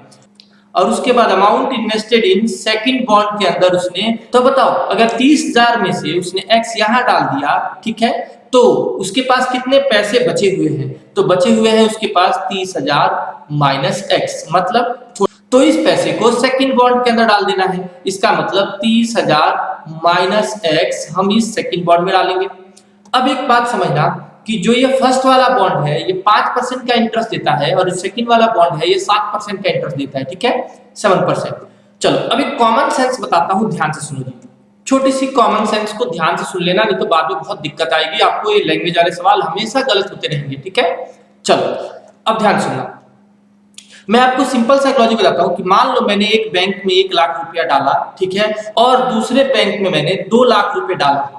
और उसके बाद amount invested in second bond के अंदर उसने, तो बताओ अगर 30,000 में से उसने x यहां डाल दिया, ठीक है, तो उसके पास कितने पैसे बचे हुए हैं? तो बचे हुए हैं उसके पास 30,000 माइनस x, मतलब तो इस पैसे को सेकंड बॉन्ड के अंदर डाल देना है। इसका मतलब 30,000 माइनस x हम इस सेकंड बॉन्ड में डालेंगे। अब एक बात समझना कि जो ये फर्स्ट वाला बॉन्ड है ये 5% का इंटरेस्ट देता है और सेकंड वाला बॉन्ड है ये 7% का इंटरेस्ट देता है, ठीक है, 7%। चलो अब एक कॉमन सेंस बताता हूं, ध्यान से सुनो जी। छोटी सी कॉमन सेंस को ध्यान से सुन लेना, नहीं तो बाद में बहुत दिक्कत आएगी आपको। ये लैंग्वेज वाले सवाल हमेशा गलत होते रहेंगे, ठीक है। चलो अब ध्यान सुनना, मैं आपको सिंपल साइकोलॉजी बताता हूं कि मान लो मैंने एक बैंक में 1 लाख रुपया डाला, ठीक है, और दूसरे बैंक में मैंने 2 लाख रुपए डाला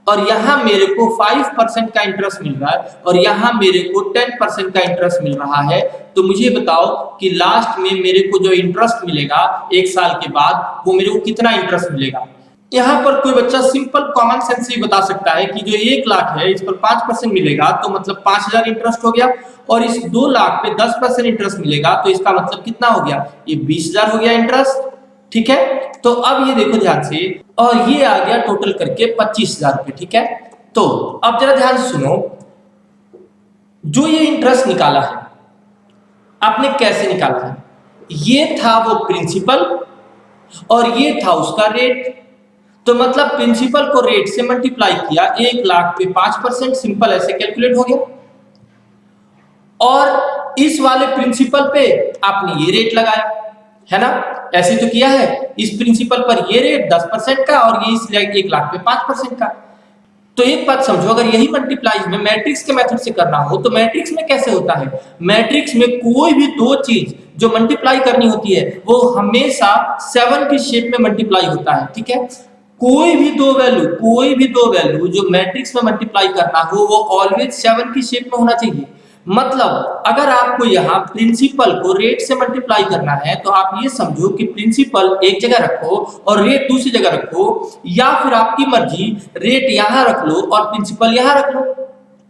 और यहां मेरे को 5% का इंटरेस्ट मिल रहा है और यहां मेरे को 10% का इंटरेस्ट मिल रहा है। तो मुझे बताओ कि लास्ट में मेरे को जो इंटरेस्ट मिलेगा 1 साल के बाद वो मेरे को कितना इंटरेस्ट मिलेगा? यहाँ पर कोई बच्चा सिंपल कॉमन सेंस से बता सकता है कि जो 1 लाख है इस पर 5% मिलेगा तो मतलब 5,000 इंटरेस्ट हो गया, और इस 2 लाख पे 10% इंटरेस्ट मिलेगा तो इसका मतलब कितना हो गया? ये 20,000 हो गया इंटरेस्ट, ठीक है। तो अब ये देखो ध्यान से, और ये आ गया टोटल करके 25,000 रुपए, ठीक है। तो अब जरा ध्यान से सुनो, जो ये इंटरेस्ट निकाला है आपने कैसे निकाला है? ये था वो प्रिंसिपल और ये था उसका रेट। तो मतलब प्रिंसिपल को रेट से मल्टीप्लाई किया, 1 लाख पे 5%, सिंपल ऐसे कैलकुलेट हो गया। और इस वाले प्रिंसिपल पे आपने ये रेट लगाया है ना, ऐसे तो किया है। इस प्रिंसिपल पर ये रेट 10% का और ये इस 1 लाख पे 5% का। तो एक बात समझो, अगर यही मल्टीप्लाई में मैट्रिक्स के मेथड से करना हो तो मैट्रिक्स में कैसे होता है? मैट्रिक्स में कोई भी दो चीज जो मल्टीप्लाई करनी होती है वो हमेशा 7 की शेप में मल्टीप्लाई होता है, ठीक है। कोई भी दो वैल्यू जो मैट्रिक्स में मल्टीप्लाई करना हो वो ऑलवेज 7 की शेप में होना चाहिए। मतलब अगर आपको यहाँ प्रिंसिपल को रेट से मल्टीप्लाई करना है तो आप ये समझो कि प्रिंसिपल एक जगह रखो और रेट दूसरी जगह रखो, या फिर आपकी मर्जी रेट यहाँ रख लो और प्रिंसिपल यहाँ रख लो,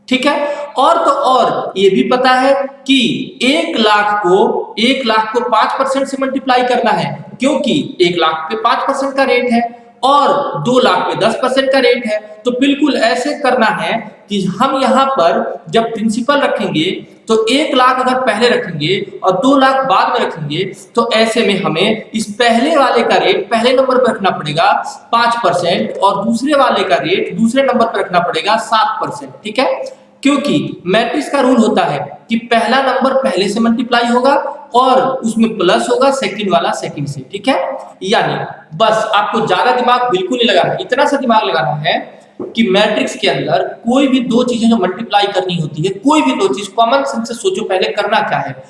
ठीक है। और तो और ये भी पता है कि 1 लाख को 5% से मल्टीप्लाई करना है, क्योंकि 1 लाख पे 5% का रेट है और 2 लाख पे 10% का रेट है। तो बिल्कुल ऐसे करना है कि हम यहाँ पर जब प्रिंसिपल रखेंगे तो 1 लाख अगर पहले रखेंगे और 2 लाख बाद में रखेंगे तो ऐसे में हमें इस पहले वाले का रेट पहले नंबर पर रखना पड़ेगा 5% और दूसरे वाले का रेट दूसरे नंबर पर रखना पड़ेगा 7%, ठीक है। क्योंकि मैट्रिक्स का रूल होता है कि पहला नंबर पहले से मल्टीप्लाई होगा और उसमें प्लस होगा सेकंड वाला सेकंड से, ठीक है। यानी बस आपको ज्यादा दिमाग बिल्कुल नहीं लगाना, इतना सा दिमाग लगाना है कि मैट्रिक्स के अंदर कोई भी दो चीजें जो मल्टीप्लाई करनी होती है, कोई भी दो चीज कॉमन सेंस से सोचो पहले करना क्या है।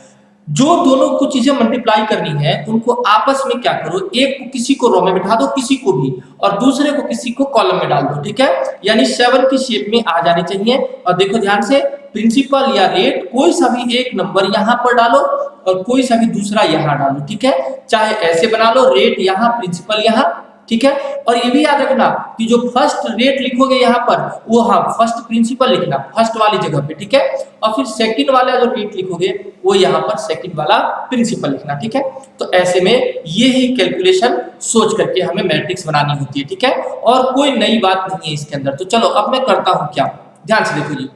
जो दोनों को चीजें मल्टीप्लाई करनी है उनको आपस में क्या करो, एक को किसी को रो में बिठा दो किसी को भी, और दूसरे को किसी को कॉलम में डाल दो, ठीक है। यानी 7 की शेप में आ जानी चाहिए। और देखो ध्यान से, प्रिंसिपल या रेट कोई सा भी एक नंबर यहां पर डालो और कोई सा भी दूसरा यहां डालो, ठीक है। चाहे ऐसे बना लो, रेट यहां प्रिंसिपल यहां, ठीक है। और ये भी याद रखना कि जो फर्स्ट रेट लिखोगे यहाँ पर वो हाँ फर्स्ट प्रिंसिपल लिखना फर्स्ट वाली जगह पे, ठीक है। और फिर सेकंड वाला जो रेट लिखोगे वो यहाँ पर सेकंड वाला प्रिंसिपल लिखना, ठीक है। तो ऐसे में ये ही कैलकुलेशन सोच करके हमें मैट्रिक्स बनानी होती है, ठीक है। और कोई नई बात नहीं है इसके अंदर। तो चलो अब मैं करता हूं क्या, ध्यान से देखो जी।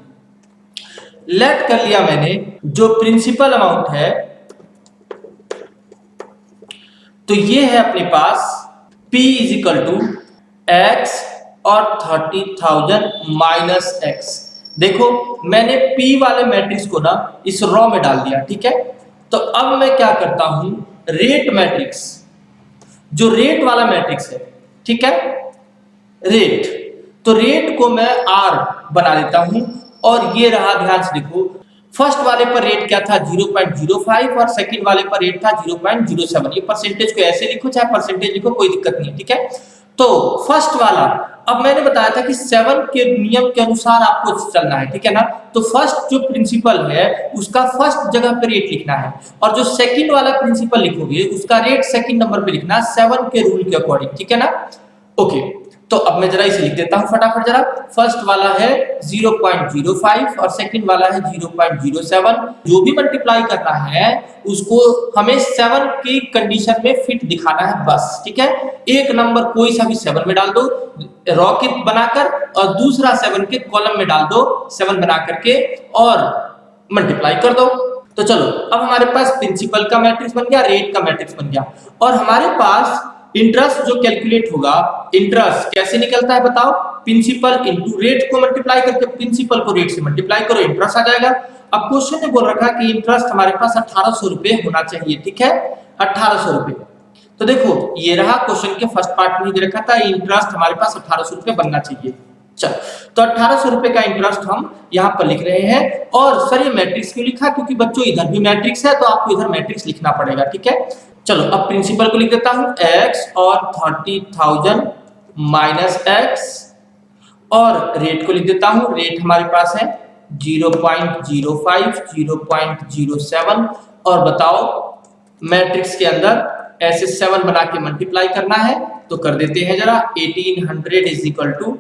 लेट कर लिया मैंने, जो प्रिंसिपल अमाउंट है तो ये है अपने पास P is equal to x और 30,000 माइनस एक्स। देखो मैंने P वाले मैट्रिक्स को ना इस रो में डाल दिया, ठीक है। तो अब मैं क्या करता हूं, रेट मैट्रिक्स, जो रेट वाला मैट्रिक्स है, ठीक है, रेट, तो रेट को मैं R बना देता हूं। और ये रहा, ध्यान से देखो, फर्स्ट वाले पर रेट क्या था 0.05 और सेकंड वाले पर रेट था 0.07। ये परसेंटेज को ऐसे लिखो चाहे परसेंटेज लिखो, कोई दिक्कत नहीं, ठीक है। तो फर्स्ट वाला, अब मैंने बताया था कि 7 के नियम के अनुसार आपको चलना है, ठीक है ना। तो फर्स्ट जो प्रिंसिपल है उसका फर्स्ट जगह पे रेट लिखना है, और जो सेकंड वाला प्रिंसिपल लिखोगे उसका रेट सेकंड नंबर पे लिखना, 7 के रूल के अकॉर्डिंग, ठीक है ना। ओके, तो अब मैं जरा इसे लिख देता हूं फटाफट जरा। फर्स्ट वाला है 0.05 और सेकंड वाला है 0.07। जो भी मल्टीप्लाई करना है उसको हमें 7 की कंडीशन में फिट दिखाना है बस, ठीक है। एक नंबर कोई सा भी 7 में डाल दो रॉकेट बनाकर, और दूसरा 7 के कॉलम में डाल दो 7 बना करके, और मल्टीप्लाई कर दो। तो चलो अब हमारे पास प्रिंसिपल का मैट्रिक्स बन गया, रेट का मैट्रिक्स बन गया, और हमारे पास इंटरेस्ट जो कैलकुलेट होगा, इंटरेस्ट कैसे निकलता है बताओ, प्रिंसिपल इनटू रेट को मल्टीप्लाई करके प्रिंसिपल को रेट से मल्टीप्लाई करो, इंटरेस्ट आ जाएगा। अब क्वेश्चन ने बोल रखा कि इंटरेस्ट हमारे पास 1800 रुपए होना चाहिए, ठीक है, 1800 रुपए। तो देखो ये रहा क्वेश्चन के फर्स्ट पार्ट में दे रखा था इंटरेस्ट हमारे पास 1800 रुपए बनना चाहिए। चल, तो 1800 रुपए का इंटरेस्ट हम यहाँ पर लिख रहे हैं। और सर ये मैट्रिक्स क्यों लिखा, क्योंकि बच्चों इधर भी मैट्रिक्स है तो आपको इधर मैट्रिक्स लिखना पड़ेगा, ठीक है। चलो अब प्रिंसिपल को लिख देता हूं x और 30,000 माइनस x, और रेट को लिख देता हूं, रेट हमारे पास है 0.05 0.07। और बताओ मैट्रिक्स के अंदर ऐसे 7 बना के मल्टीप्लाई करना है तो कर देते हैं जरा। 1800 is equal to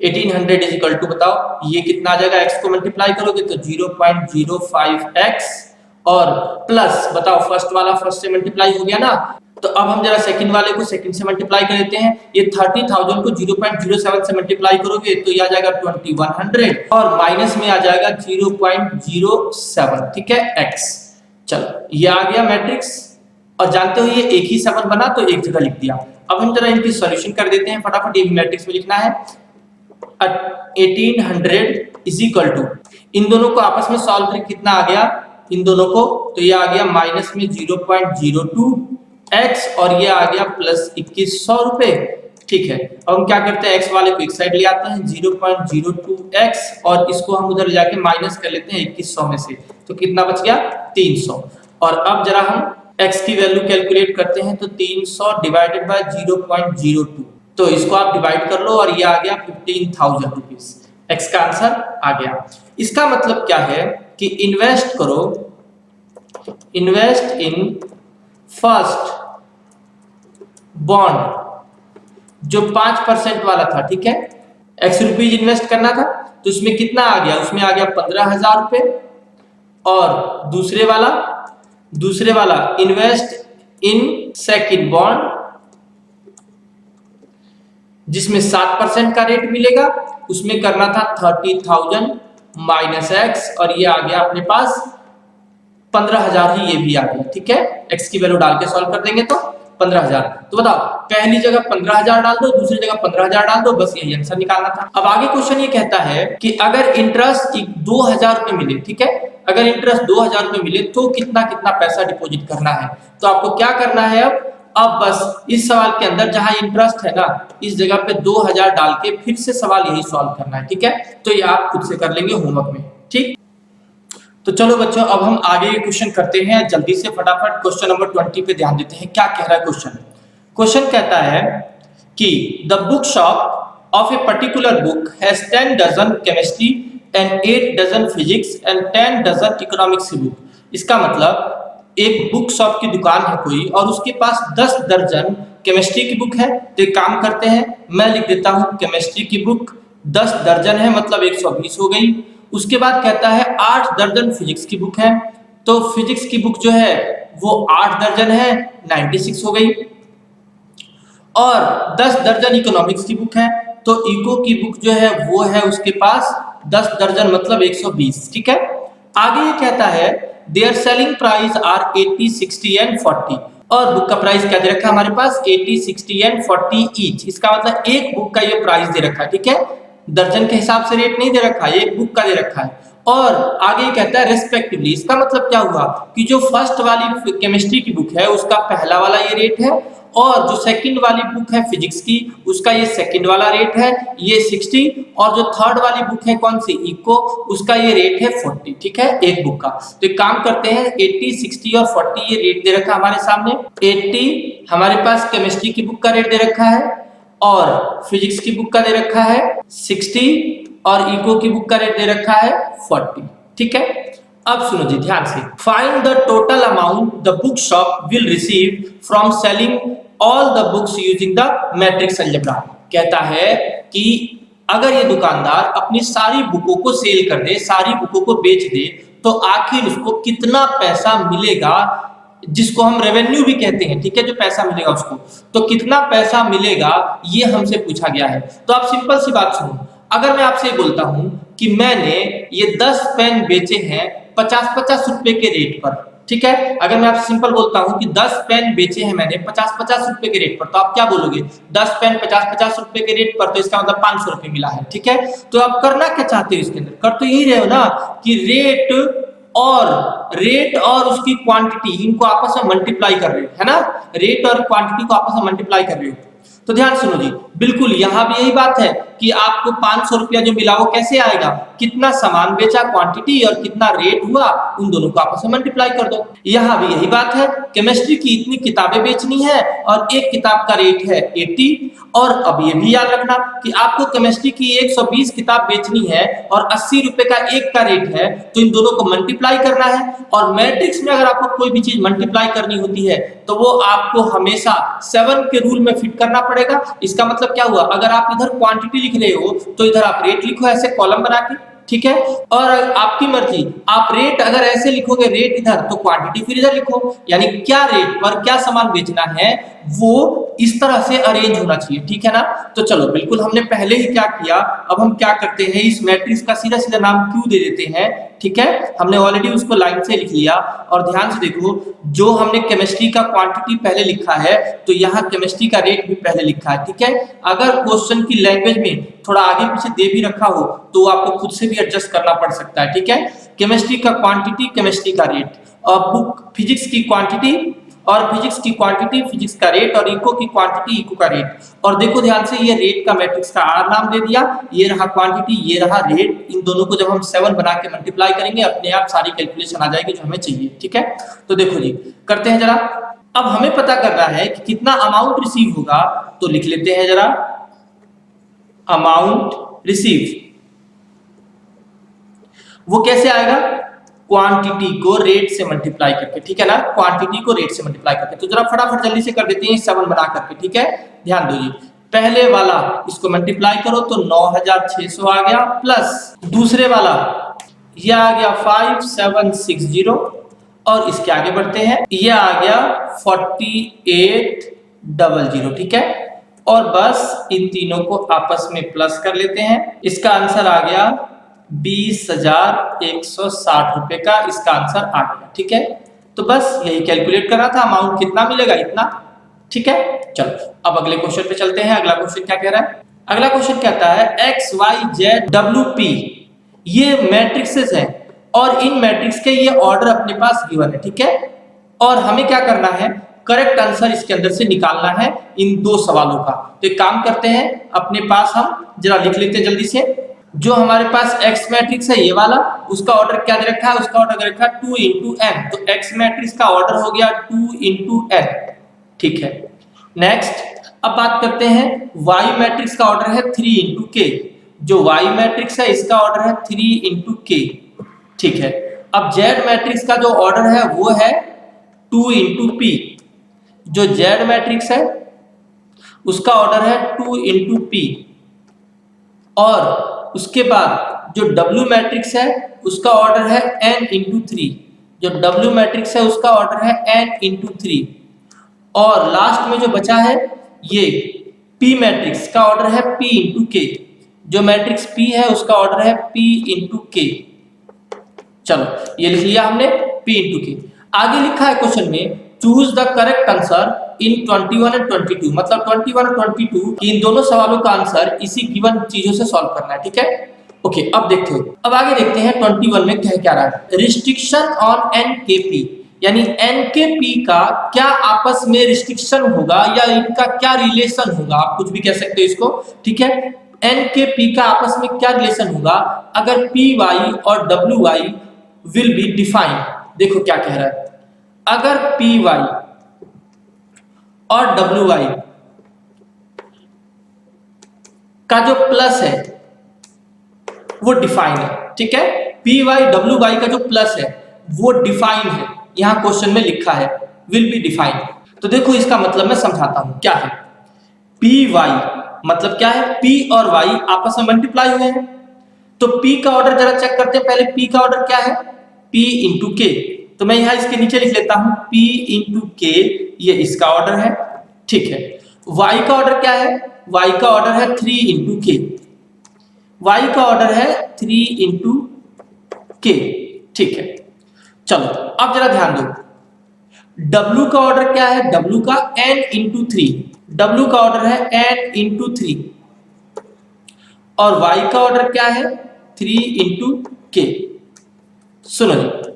1800 is equal to बताओ ये कितना आ जाएगा, x को मल्टीप्लाई करोगे तो 0.05x, और प्लस बताओ फर्स्ट वाला फर्स्ट से मल्टीप्लाई हो गया ना। तो अब हम जरा सेकंड वाले को सेकंड से मल्टीप्लाई कर देते हैं। ये 30,000 को 0.07 से मल्टीप्लाई करोगे तो ये आ जाएगा 2100, और माइनस में आ जाएगा 0.07, ठीक है, x। चलो ये आ गया मैट्रिक्स, और जानते हो ये एक ही 7 बना तो एक जगह लिख दिया। अब हम जरा इनकी सॉल्यूशन कर देते हैं फटाफट, ये भी मैट्रिक्स में लिखना है। 1800 इज इक्वल टू, इन दोनों को आपस में सॉल्व करके कितना आ गया इन दोनों को, तो ये आ गया माइनस में 0.02x, और ये आ गया प्लस 2100 रुपए, ठीक है। अब हम क्या करते हैं, x वाले को एक साइड ले आते हैं 0.02x, और इसको हम उधर जाके माइनस कर लेते हैं 2100 में से, तो कितना बच गया 300। और अब जरा हम x की वैल्यू कैलकुलेट करते हैं, तो 300 डिवाइडेड बाय 0.02, तो इसको आप डिवाइड कर लो और ये आ गया 15,000 रुपीज। x का आंसर आ गया। इसका मतलब क्या है कि इन्वेस्ट करो, इन्वेस्ट इन फर्स्ट बॉन्ड जो 5% वाला था, ठीक है, x रुपीज इन्वेस्ट करना था, तो उसमें कितना आ गया, उसमें आ गया 15,000 रुपए। और दूसरे वाला इन्वेस्ट इन सेकंड बॉन्ड जिसमें 7% का रेट मिलेगा, उसमें करना था 30,000 माइनस एक्स, और ये आ गया अपने पास 15,000 ही, ये भी आ गया, ठीक है। x की वैल्यू डाल के सॉल्व कर देंगे तो 15,000। तो बताओ, पहली जगह 15,000 डाल दो, दूसरी जगह 15,000 डाल दो, बस यही आंसर निकालना था। अब आगे क्वेश्चन ये कहता है कि अगर इंटरेस्ट 2,000 रुपए मिले, ठीक है, अगर इंटरेस्ट 2,000 रुपए मिले तो कितना कितना पैसा डिपॉजिट करना है। तो आपको क्या करना है, अब बस इस सवाल के अंदर जहां इंटरेस्ट है ना, इस जगह पे 2,000 डाल के फिर से सवाल यही सॉल्व करना है, ठीक है। तो ये आप खुद से कर लेंगे होमवर्क में, ठीक। तो चलो बच्चों, अब हम आगे क्वेश्चन करते हैं जल्दी से, फटाफट क्वेश्चन नंबर 20 पे ध्यान देते हैं। क्या कह रहा है क्वेश्चन? क्वेश्चन कहता है कि the book shop of a particular book has 10 dozen chemistry and 8 dozen physics and 10 dozen economics की बुक। इसका मतलब एक बुक शॉप की दुकान है कोई और उसके पास 10 दर्जन केमिस्ट्री की बुक है। तो एक काम करते हैं, मैं लिख देता हूं केमिस्ट्री की बुक 10 दर्जन है, मतलब 120 हो गई। उसके बाद कहता है 8 दर्जन फिजिक्स की बुक है, तो फिजिक्स की बुक जो है वो 8 दर्जन है, 96 हो गई। और 10 दर्जन इकोनॉमिक्स की बुक है, तो इको की बुक जो है वो है उसके पास 10 दर्जन, मतलब 120, ठीक है। आगे ये कहता है their selling price are 80, 60 and 40, और बुक का प्राइस क्या दे रखा है हमारे पास, 80, 60 एंड 40 ईच। इसका मतलब एक बुक का ये प्राइस दे रखा है, ठीक है, दर्जन के हिसाब से रेट नहीं दे रखा है, एक बुक का दे रखा है। और आगे कहता है रेस्पेक्टिवली, इसका मतलब क्या हुआ कि जो फर्स्ट वाली केमिस्ट्री की बुक है उसका पहला वाला ये रेट है, और जो सेकंड वाली बुक है फिजिक्स की उसका ये सेकंड वाला रेट है, ये 60, और जो थर्ड वाली बुक है कौन सी, इको, उसका ये रेट है 40, ठीक है, एक बुक का। तो एक काम करते हैं, 80, 60 और 40 ये रेट दे रखा है हमारे सामने। 80 हमारे पास केमिस्ट्री की बुक का रेट दे रखा है, और फिजिक्स की बुक का दे रखा है 60, और इको की बुक का रेट दे रखा है 40, ठीक है। अब सुनो जी ध्यान से, find the total amount the book shop will receive from selling all the books using the matrix algebra. कहता है कि अगर ये दुकानदार अपनी सारी बुकों को सेल कर दे, सारी बुकों को बेच दे, तो आखिर उसको कितना पैसा मिलेगा, जिसको हम रेवेन्यू भी कहते हैं, ठीक है, जो पैसा मिलेगा उसको, तो कितना पैसा मिलेगा ये हमसे पूछा गया है। तो आप सिंपल सी बात सुनो, अगर मैं आपसे बोलता हूं कि मैंने ये 10 पेन बेचे हैं 50-50 रुपए के रेट पर, ठीक है, अगर मैं आपसे सिंपल बोलता हूं कि 10 पेन बेचे हैं मैंने 50-50 रुपए के रेट पर, तो आप क्या बोलोगे, 10 पेन 50-50 रुपए के रेट पर, तो इसका मतलब 500 रुपए मिला है, ठीक है। तो आप करना क्या चाहते हो इसके अंदर, कर तो यही रहे हो ना कि रेट और उसकी क्वांटिटी, इनको आपस में मल्टीप्लाई कर रहे हो, है ना, रेट और क्वांटिटी को आपस में मल्टीप्लाई कर रहे हो। तो ध्यान सुनो जी, बिल्कुल यहां भी यही बात है कि आपको 500 रुपया जो मिला वो कैसे आएगा, कितना सामान बेचा क्वांटिटी और कितना रेट हुआ, उन दोनों को आपस में मल्टीप्लाई कर दो। यहां भी यही बात है, केमिस्ट्री की इतनी किताबें बेचनी है और एक किताब का रेट है 80, और अब ये भी याद रखना कि आपको केमिस्ट्री की 120 किताब बेचनी है और 80 रुपए का एक का रेट है, तो इन दोनों को मल्टीप्लाई करना है। और मैट्रिक्स में अगर आपको कोई भी चीज मल्टीप्लाई करनी होती है तो वो आपको हमेशा 7 के रूल में फिट करना पड़ेगा। इसका मतलब क्या हुआ, अगर आप इधर क्वांटिटी लिख रहे हो तो इधर आप रेट लिखो ऐसे कॉलम बना के, ठीक है, और आपकी मर्जी, आप रेट अगर ऐसे लिखोगे रेट इधर, तो क्वांटिटी फिर इधर लिखो, यानी क्या रेट पर क्या सामान बेचना है वो इस तरह से अरेंज होना चाहिए, ठीक है ना। तो चलो बिल्कुल हमने पहले ही क्या किया, अब हम क्या करते हैं, इस मैट्रिक्स का सीधा सीधा नाम क्यू दे देते हैं, ठीक है, हमने ऑलरेडी उसको लाइन से लिख लिया। और ध्यान से देखो, जो हमने केमिस्ट्री का क्वांटिटी पहले लिखा है तो यहाँ केमिस्ट्री का रेट भी पहले लिखा है, ठीक है। अगर क्वेश्चन की लैंग्वेज में थोड़ा आगे पीछे दे भी रखा हो तो आपको खुद से भी एडजस्ट करना पड़ सकता है, ठीक है। केमिस्ट्री का क्वांटिटी, केमिस्ट्री का रेट, और बुक फिजिक्स की क्वांटिटी और फिजिक्स की क्वांटिटी, फिजिक्स का रेट, और इको की क्वांटिटी, इको का रेट। और देखो ध्यान से, ये रेट का मैट्रिक्स का आर नाम दे दिया, ये रहा क्वांटिटी, ये रहा रेट। इन दोनों को जब हम 7 बना के मल्टीप्लाई करेंगे अपने आप सारी कैलकुलेशन आ जाएगी जो हमें चाहिए, ठीक है। तो देखो जी करते हैं जरा, अब हमें पता करना है कि कितना अमाउंट रिसीव होगा, तो लिख लेते हैं जरा अमाउंट रिसीव। वो कैसे आएगा, क्वांटिटी को रेट से मल्टीप्लाई करके, ठीक है ना, क्वांटिटी को रेट से मल्टीप्लाई करके। तो जरा फटाफट जल्दी से कर देते हैं 7 बना करके, ठीक है। ध्यान दो जी, पहले वाला इसको मल्टीप्लाई करो तो 9600 आ गया, प्लस दूसरे वाला ये आ गया 5760, और इसके आगे बढ़ते हैं, ये आ गया 4800, ठीक है। और बस इन तीनों को आपस में प्लस कर लेते हैं, इसका आंसर आ गया 20,160 रुपए का, इसका आंसर आ गया, ठीक है। तो बस यही कैलकुलेट करना था, अमाउंट कितना मिलेगा इतना, ठीक है, चलो अब अगले क्वेश्चन पे चलते हैं। अगला क्वेश्चन क्या कह रहा है? अगला क्वेश्चन कहता है X Y Z W P ये मैट्रिक्सेस हैं और इन मैट्रिक्स के ये ऑर्डर अपने पास गिवन है, ठीक है। और हमें क्या करना है, करेक्ट आंसर इसके अंदर से निकालना है इन दो सवालों का। तो एक काम करते हैं, अपने पास हम जरा लिख लेते हैं जल्दी से। जो हमारे पास एक्स मैट्रिक्स है ये वाला, उसका ऑर्डर क्या दे रखा है? उसका ऑर्डर दे रखा है 2 इंटू एन। तो एक्स मैट्रिक्स का ऑर्डर हो गया 2 इंटू एन, ठीक है। नेक्स्ट अब बात करते हैं वाई मैट्रिक्स का ऑर्डर है 3 इंटू के। जो वाई मैट्रिक्स है इसका ऑर्डर है 3 इंटू के, ठीक है। अब जेड मैट्रिक्स का जो ऑर्डर है वो है 2 इंटू पी। जो जेड मैट्रिक्स है उसका ऑर्डर है 2 इंटू पी। और उसके बाद जो डब्ल्यू मैट्रिक्स है उसका ऑर्डर है n इंटू 3। जो डब्ल्यू मैट्रिक्स है उसका ऑर्डर है n इंटू 3। और लास्ट में जो बचा है ये p मैट्रिक्स का ऑर्डर है p इंटू के। जो मैट्रिक्स p है उसका ऑर्डर है p इंटू के। चलो ये लिख लिया हमने p इंटू के। आगे लिखा है क्वेश्चन में choose the correct answer in 21 and 22। मतलब 21 और 22 कि इन दोनों सवालों का आंसर इसी गिवन चीजों से सॉल्व करना है, ठीक है। ओके, अब देखते हो, अब आगे देखते हैं 21 में क्या रहा है। रिस्ट्रिक्शन ऑन एनकेपी, यानी एनकेपी का क्या आपस में रिस्ट्रिक्शन होगा या इनका क्या रिलेशन होगा, आप कुछ भी कह सकते हो इसको, ठीक है। एनकेपी का आपस में क्या रिलेशन होगा अगर पी वाई और W Y will be defined. देखो क्या कह रहा है, अगर पी वाई और डब्ल्यू वाई का जो प्लस है वो डिफाइन है, ठीक है। पी वाई डब्ल्यू वाई का जो प्लस है वो डिफाइन है, यहां क्वेश्चन में लिखा है विल बी डिफाइन। तो देखो इसका मतलब मैं समझाता हूं क्या है। पी वाई मतलब क्या है, पी और वाई आपस में मल्टीप्लाई हुए हैं। तो पी का ऑर्डर जरा चेक करते हैं। पहले पी का ऑर्डर क्या है, पी इंटू के। तो मैं यहां इसके नीचे लिख लेता हूं p इंटू के, ये इसका ऑर्डर है, ठीक है। y का ऑर्डर क्या है, y का ऑर्डर है 3 इंटू के। y का ऑर्डर है 3 इंटू के, ठीक है। चलो अब जरा ध्यान दो, w का ऑर्डर क्या है, w का n इंटू 3। w का ऑर्डर है n इंटू 3। और y का ऑर्डर क्या है 3 इंटू के। सुनो जी,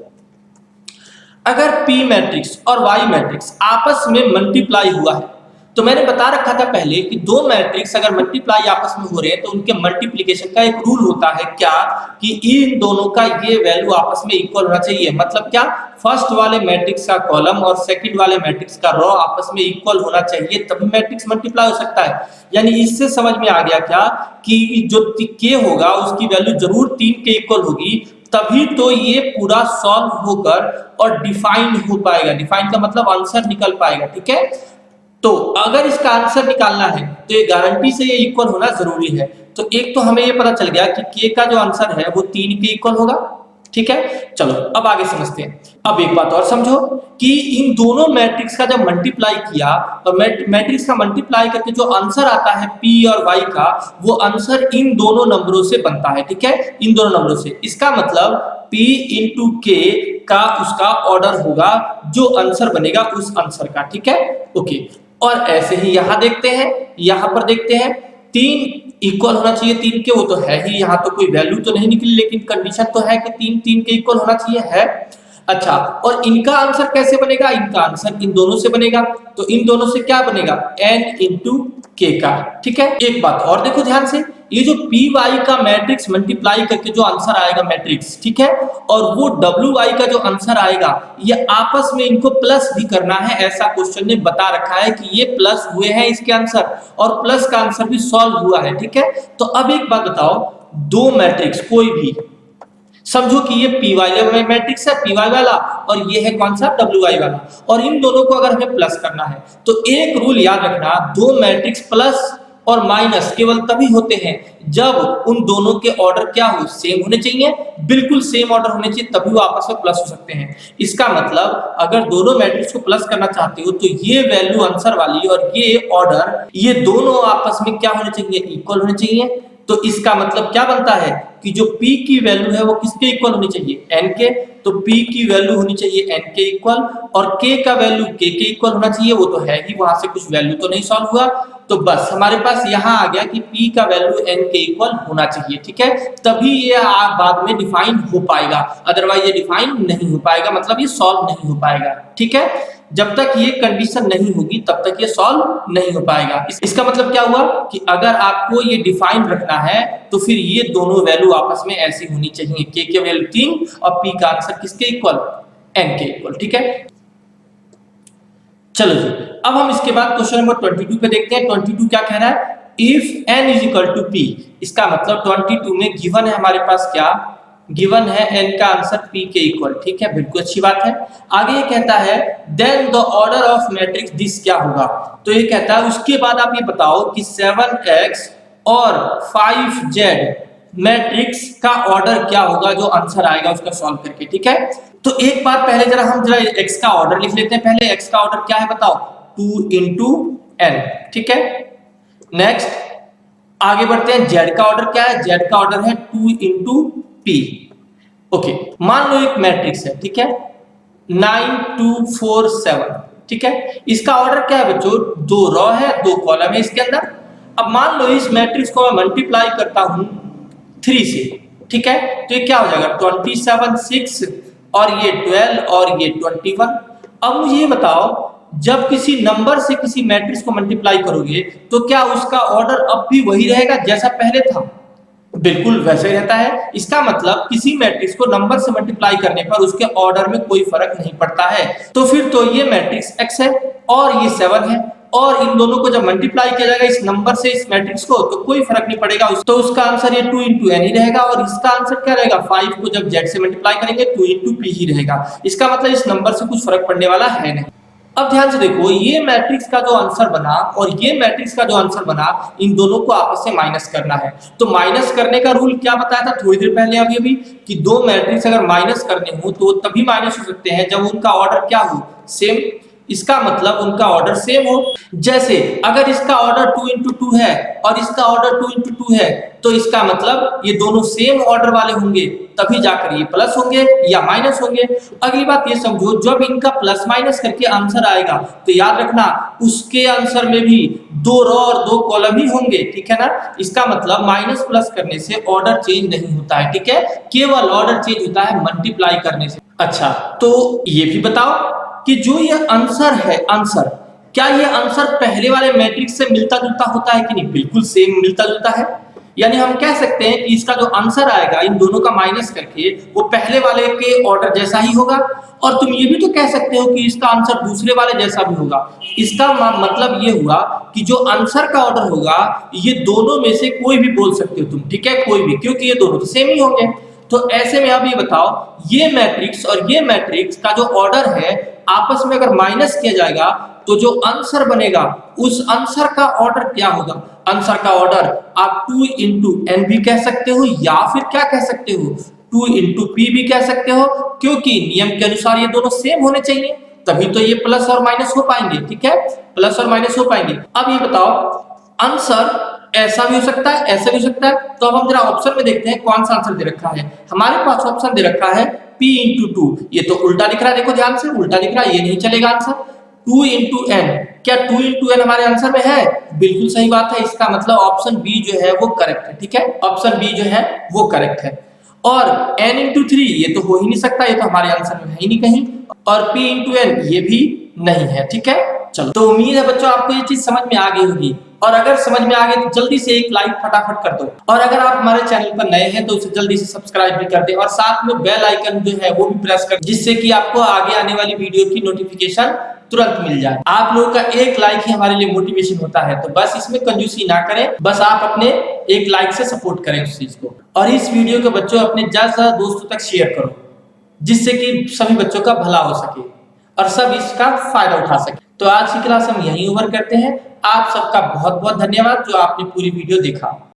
अगर P मैट्रिक्स और Y मैट्रिक्स आपस में मल्टीप्लाई हुआ है, तो मैंने बता रखा था पहले कि दो मैट्रिक्स अगर मल्टीप्लाई आपस में हो रहे हैं तो उनके मल्टीप्लिकेशन का एक रूल होता है क्या, कि इन दोनों का ये वैल्यू आपस में इक्वल होना चाहिए। मतलब क्या, फर्स्ट वाले मैट्रिक्स का कॉलम और सेकंड वाले मैट्रिक्स का रो आपस में इक्वल होना चाहिए, तभी मैट्रिक्स मल्टीप्लाई हो सकता है। यानी इससे समझ में आ गया क्या कि जो k होगा उसकी वैल्यू जरूर 3 के इक्वल होगी, तभी तो ये पूरा सॉल्व होकर और डिफाइन हो पाएगा। डिफाइन का मतलब आंसर निकल पाएगा, ठीक है। तो अगर इसका आंसर निकालना है तो ये गारंटी से ये इक्वल होना जरूरी है। तो एक तो हमें ये पता चल गया कि k का जो आंसर है वो 3 के इक्वल होगा, ठीक है। चलो अब आगे समझते हैं। अब एक बात और समझो कि इन दोनों मैट्रिक्स का जब मल्टीप्लाई किया और मैट्रिक्स का मल्टीप्लाई करके जो आंसर आता है p और y का, वो आंसर इन दोनों नंबरों से बनता है, ठीक है। इन दोनों नंबरों से, इसका मतलब p इंटू k का उसका ऑर्डर होगा जो आंसर बनेगा उस आंसर का, ठीक है। ओके, और ऐसे ही यहां देखते हैं, यहां पर देखते हैं 3 इक्वल होना चाहिए 3 के, वो तो है ही। यहाँ तो कोई वैल्यू तो नहीं निकली, लेकिन कंडीशन तो है कि 3 के इक्वल होना चाहिए, है। अच्छा, और इनका आंसर कैसे बनेगा, इनका आंसर इन दोनों से बनेगा। तो इन दोनों से क्या बनेगा, n इंटू के का, ठीक है। एक बात और देखो ध्यान से, ये जो पी वाई का मैट्रिक्स मल्टीप्लाई करके जो आंसर आएगा मैट्रिक्स, ठीक है, और वो डब्ल्यू वाई का जो आंसर आएगा, ये आपस में इनको प्लस भी करना है। ऐसा क्वेश्चन ने बता रखा है कि ये प्लस हुए हैं इसके आंसर, और प्लस का आंसर भी सॉल्व हुआ है, ठीक है। तो अब एक बात बताओ, दो मैट्रिक्स कोई भी, समझो कि ये पी वाई मैट्रिक्स है, पी वाई वाला, और ये है कौन सा, डब्ल्यू वाई वाला, और इन दोनों को अगर हमें प्लस करना है तो एक रूल याद रखना, दो मैट्रिक्स प्लस और माइनस केवल तभी होते हैं जब उन दोनों के ऑर्डर क्या हो, सेम होने चाहिए, बिल्कुल सेम ऑर्डर होने चाहिए, तभी वो आपस में प्लस हो सकते हैं। इसका मतलब अगर दोनों मैट्रिक्स को प्लस करना चाहते हो तो ये वैल्यू आंसर वाली और ये ऑर्डर, ये दोनों आपस में क्या होने चाहिए, इक्वल होने चाहिए। तो इसका मतलब क्या बनता है कि जो p की वैल्यू है वो किसके इक्वल होनी चाहिए, n के। तो p की वैल्यू होनी चाहिए n के इक्वल, और k का वैल्यू k के इक्वल होना चाहिए, वो तो है ही, वहां से कुछ वैल्यू तो नहीं सॉल्व हुआ। तो बस हमारे पास यहाँ आ गया कि p का वैल्यू n के इक्वल होना चाहिए, ठीक है, तभी ये बाद में डिफाइन हो पाएगा, अदरवाइज ये डिफाइन नहीं हो पाएगा, मतलब ये सॉल्व नहीं हो पाएगा, ठीक है। जब तक ये कंडीशन नहीं होगी तब तक ये सॉल्व नहीं हो पाएगा। इसका मतलब क्या हुआ कि अगर आपको ये डिफाइन रखना है तो फिर ये दोनों वैल्यू आपस में ऐसी होनी चाहिए, k के वैल्यू 3 और p का आंसर किसके इक्वल, n के इक्वल, ठीक है। चलो जी, अब हम इसके बाद क्वेश्चन नंबर 22 पे देखते हैं। 22 क्या कह रहा है, if n is equal to p। इसका मतलब 22 में गिवन है हमारे पास, क्या गिवन है, n का आंसर p के इक्वल, ठीक है, बिल्कुल अच्छी बात है। आगे ये कहता है then the order of matrix this क्या होगा, तो ये कहता है उसके बाद आप ये बताओ कि 7x और 5z मैट्रिक्स का ऑर्डर क्या होगा, जो आंसर आएगा उसका सॉल्व करके, ठीक है। तो एक बार पहले हम जरा x का ऑर्डर लिख लेते हैं। पहले x का ऑर्डर क्या है बताओ, 2 into n, ठीक है। नेक्स्ट आगे बढ़ते हैं, z का ऑर्डर क्या है, z का ऑर्डर है 2 into p। ओके, मान लो एक मैट्रिक्स है, ठीक है, 9 2 4 7, ठीक है। इसका ऑर्डर क्या है बच्चों, 2 रो है 2 कॉलम है इसके अंदर। अब मान लो इस मैट्रिक्स को मैं मल्टीप्लाई करता हूं 3 से, ठीक है, तो ये क्या हो जाएगा 27 6 और ये 12 और ये 21। अब मुझे ये बताओ, जब किसी नंबर से किसी मैट्रिक्स को मल्टीप्लाई करोगे तो क्या उसका ऑर्डर अब भी वही रहेगा जैसा पहले था, बिल्कुल वैसे ही रहता है। इसका मतलब किसी मैट्रिक्स को नंबर से मल्टीप्लाई करने पर उसके ऑर्डर में कोई फर्क नहीं पड़ता है। तो फिर तो ये मैट्रिक्स x है और ये 7 है, और इन दोनों को जब मल्टीप्लाई किया जाएगा इस नंबर से इस मैट्रिक्स को, तो कोई फर्क नहीं पड़ेगा, तो उसका आंसर ये 2 into n ही रहेगा, और इसका आंसर क्या रहेगा, 5 को जब z से मल्टीप्लाई करेंगे 2 into p ही रहेगा। इसका मतलब इस नंबर से कुछ फर्क पड़ने वाला है नहीं। अब ध्यान से देखो, ये मैट्रिक्स का जो आंसर बना और ये मैट्रिक्स का जो आंसर बना, इन दोनों को आपस में माइनस करना है। तो माइनस करने का रूल क्या बताया था थोड़ी देर पहले अभी कि दो मैट्रिक्स अगर माइनस करने हो तो तभी माइनस हो सकते हैं जब उनका ऑर्डर क्या हो, सेम। इसका मतलब उनका ऑर्डर सेम हो। जैसे अगर इसका ऑर्डर 2 into 2 है और इसका ऑर्डर 2 into 2 है, तो इसका मतलब ये दोनों सेम ऑर्डर वाले होंगे, तभी जाकर ये प्लस होंगे या माइनस होंगे। अगली बात ये समझो, जब इनका प्लस माइनस करके आंसर आएगा तो याद रखना उसके आंसर में भी 2 रो और 2 कॉलम ही होंगे, ठीक है ना। इसका मतलब माइनस प्लस करने से ऑर्डर चेंज नहीं होता है, ठीक है, केवल ऑर्डर चेंज होता है मल्टीप्लाई करने से। अच्छा, तो ये भी बताओ कि जो ये आंसर है, आंसर क्या ये आंसर पहले वाले मैट्रिक्स से मिलता जुलता होता है कि नहीं, बिल्कुल सेम मिलता जुलता है। यानी हम कह सकते हैं कि इसका जो आंसर आएगा इन दोनों का माइनस करके वो पहले वाले के ऑर्डर जैसा ही होगा। और तुम ये भी तो कह सकते हो कि इसका आंसर दूसरे वाले जैसा भी होगा। इसका मतलब ये हुआ कि जो आंसर का ऑर्डर होगा ये दोनों में से कोई भी बोल सकते हो तुम, ठीक है, कोई भी, क्योंकि ये दोनों तो सेम ही होंगे। तो ऐसे में अब ये बताओ, ये मैट्रिक्स और ये मैट्रिक्स का जो ऑर्डर है आपस में अगर माइनस किया जाएगा तो जो आंसर बनेगा उस आंसर का ऑर्डर क्या होगा। आंसर का ऑर्डर आप 2 into n भी कह सकते हो, या फिर क्या कह सकते हो 2 into p भी कह सकते हो, क्योंकि नियम के अनुसार ये दोनों सेम होने चाहिए, तभी तो ये प्लस और माइनस हो पाएंगे, ठीक है, प्लस और माइनस हो पाएंगे। अब ये बताओ, आंसर ऐसा भी हो सकता है, ऐसा भी हो सकता है। तो अब हम जरा ऑप्शन में देखते हैं कौन सा आंसर दे रखा है। हमारे पास ऑप्शन दे रखा है p into 2, ये तो उल्टा दिख रहा है, देखो ध्यान से, उल्टा दिख रहा है, ये नहीं चलेगा आंसर। 2 into n, क्या 2 into n हमारे आंसर में है, बिल्कुल सही बात है। इसका मतलब ऑप्शन बी जो है वो करेक्ट है, ठीक है, ऑप्शन बी जो है वो करेक्ट है। और n into 3 ये तो हो ही नहीं सकता, ये तो हमारे आंसर में है ही नहीं कहीं। और p into n ये भी नहीं है, ठीक है। चलो, तो उम्मीद है बच्चों आपको ये चीज समझ में आ गई होगी, और अगर समझ में आ गई तो जल्दी से एक लाइक फटाफट कर दो, और अगर आप हमारे चैनल पर नए हैं तो उसे जल्दी से सब्सक्राइब भी कर दें, और साथ में बेल आइकन जो है वो भी प्रेस कर, जिससे कि आपको आगे आने वाली वीडियो की नोटिफिकेशन तुरंत मिल जाए। आप लोगों का एक लाइक ही हमारे लिए मोटिवेशन होता है, तो बस इसमें कंजूसी ना करें, बस आप अपने एक लाइक से सपोर्ट करें उस चीज को। और इस वीडियो को बच्चों अपने ज्यादा से ज्यादा दोस्तों तक शेयर करो, जिससे कि सभी बच्चों का भला हो सके और सब इसका फायदा उठा सके। तो आज की क्लास हम यहीं ओवर करते हैं। आप सबका बहुत बहुत धन्यवाद जो आपने पूरी वीडियो देखा।